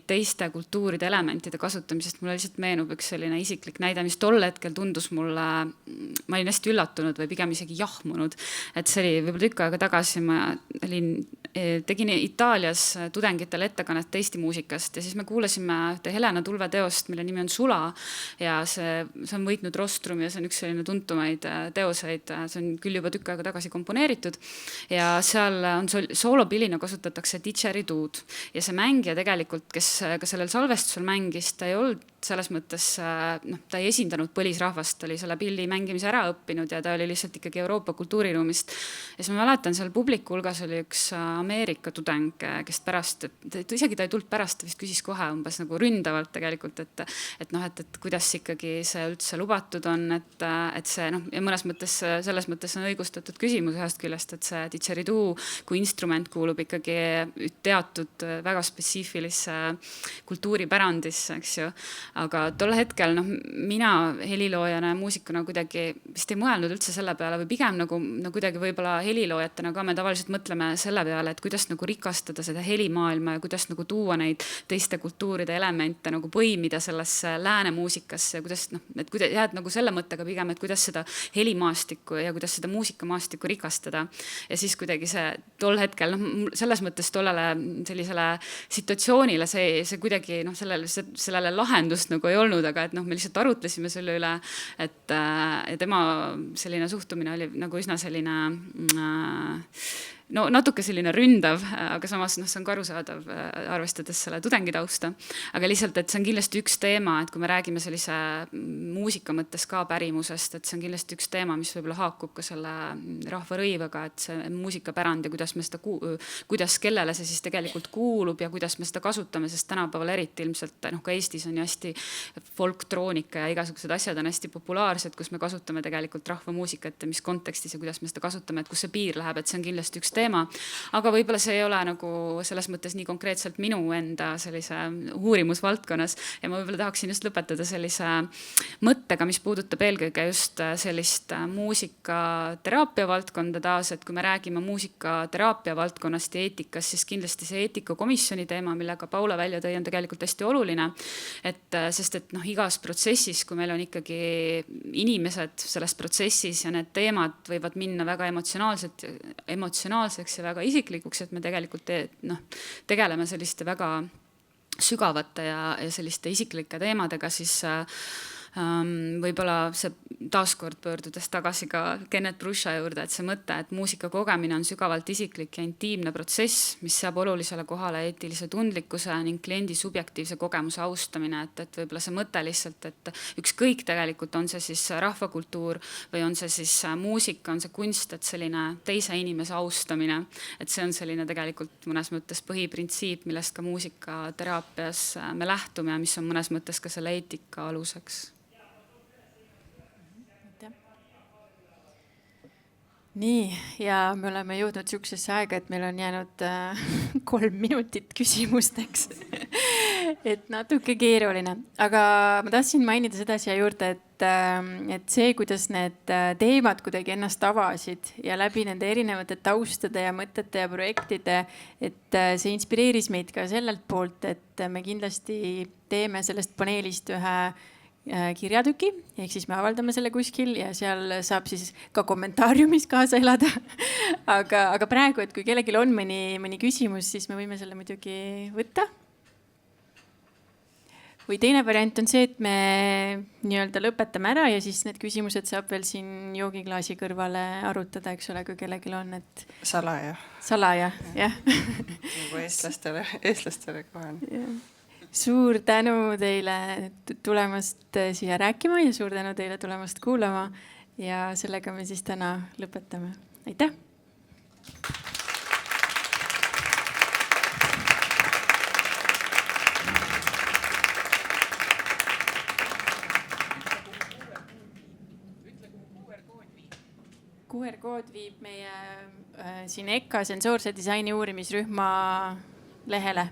teiste kultuuride elementide kasutamisest mulle lihtsalt meenub üks selline isiklik näide, mis tol hetkel tundus mulle, ma olin hästi üllatunud või pigem isegi jahmunud. Et see oli võib-olla tükk aega tagasi, ma tegin Itaalias tudengitele ettekannet Eesti muusikast ja siis me kuulasime Helena Tulve teost, mille nimi on Sula ja see on võitnud Rostrumi ja see on üks selline tuntumaid teoseid, see on küll juba tükk aega tagasi komponeeritud ja seal on soolopillina kasutatakse didgeridood ja see mängija tegelikult, kes ka sellel salvestusel mängis, ta ei olnud selles mõttes, ta ei esindanud põlisrahvast, ta oli selle pilli mängimise ära õppinud ja ta oli lihtsalt ikkagi Euroopa kultuuriruumist. Ja siis ma mäletan, seal publiku hulgas oli üks Ameerika tudeng, kes pärast, isegi ta ei tulnud pärast, ta vist küsis kohe umbes nagu ründavalt tegelikult, et kuidas ikkagi see üldse lubatud on, et see ja mõnes mõttes, selles mõttes on õigustatud küsimus ühest küljest, et see didgeridoo kui instrument kuulub ikkagi teatud väga spetsiifilisse kultuuripärandisse, eks ju. Aga tol hetkel mina heliloojana ja muusikuna kuidagi vist ei mõelnud üldse selle peale või pigem nagu kuidagi võib-olla heliloojatena ka me tavaliselt mõtleme selle peale, et kuidas nagu rikastada seda helimaailma ja kuidas nagu tuua neid teiste kultuuride elemente nagu põimida sellesse lääne muusikasse ja kuidas, et jääd nagu selle mõttega pigem, et kuidas seda helimaastikku ja kuidas seda muusikamaastikku rikastada. Ja siis kuidagi see tol hetkel, selles mõttes tollele sellisele situatsioonile see kuidagi sellele lahendus nagu ei olnud, aga et me lihtsalt arutlesime selle üle, et tema selline suhtumine oli nagu üsna selline natuke selline ründav, aga samas see on ka arusaadav, arvestades selle tudengi tausta. Aga lihtsalt, et see on kindlasti üks teema, et kui me räägime sellise muusika mõttes ka pärimusest, et see on kindlasti üks teema, mis võib-olla haakub ka selle rahvarõivaga, et see muusikapärand ja kuidas kellele see siis tegelikult kuulub ja kuidas me seda kasutame, sest tänapäeval eriti ilmselt ka Eestis on ju hästi folktroonika ja igasugused asjad on hästi populaarsed, kus me kasutame tegelikult rahvamuusikat ja mis kontekstis ja kuidas me seda kasutame, et kus see piir läheb, et see on kindlasti üks teema, aga võib-olla see ei ole nagu selles mõttes nii konkreetselt minu enda sellise uurimusvaldkonnas ja ma võib-olla tahaksin just lõpetada sellise mõttega, mis puudutab eelkõige just sellist muusikateraapia valdkonda taas, et kui me räägime muusikateraapia valdkonnast ja eetikast, siis kindlasti see eetikakomisjoni teema, millega Paula välja tõi, on tegelikult hästi oluline, sest et igas protsessis, kui meil on ikkagi inimesed selles protsessis ja need teemad võivad minna väga emotsionaalseks ja väga isiklikuks, et me tegelikult tegeleme selliste väga sügavate ja selliste isiklike teemadega, siis võib-olla see taaskord pöördudes tagasi ka Kenneth Brusha juurde, et see mõte, et muusika kogemine on sügavalt isiklik ja intiimne protsess, mis seab olulisele kohale eetilise tundlikkuse ning kliendi subjektiivse kogemuse austamine, et võib-olla see mõte lihtsalt, et ükskõik tegelikult on see siis rahvakultuur või on see siis muusika, on see kunst, et selline teise inimese austamine, et see on selline tegelikult mõnes mõttes põhiprintsiip, millest ka muusikateraapias me lähtume ja mis on mõnes mõttes ka selle eetika aluseks. Nii, ja me oleme jõudnud siuksesse aega, et meil on jäänud 3 minutit küsimusteks. Et natuke keeruline, aga ma tahtsin mainida seda siia juurde, et see, kuidas need teemad kuidagi ennast avasid ja läbi nende erinevate taustade ja mõtete ja projektide, et see inspireeris meid ka sellelt poolt, et me kindlasti teeme sellest paneelist ühe kirjatüki, ehk siis me avaldame selle kuskil ja seal saab siis ka kommentaariumis kaasa elada. aga praegu, et kui kellelgi on mõni küsimus, siis me võime selle muidugi võtta. Või teine variant on see, et me nii-öelda lõpetame ära ja siis need küsimused saab veel siin joogiklaasi kõrvale arutada, eks ole, kui kellelgi on, et salaja. Salaja, jah. Nagu eestlastele kohane. Suur tänu teile tulemast siia rääkima ja suur tänu teile tulemast kuulama ja sellega me siis täna lõpetame. Aitäh! QR-kood viib meie siin EKA sensoorse disaini uurimisrühma lehele.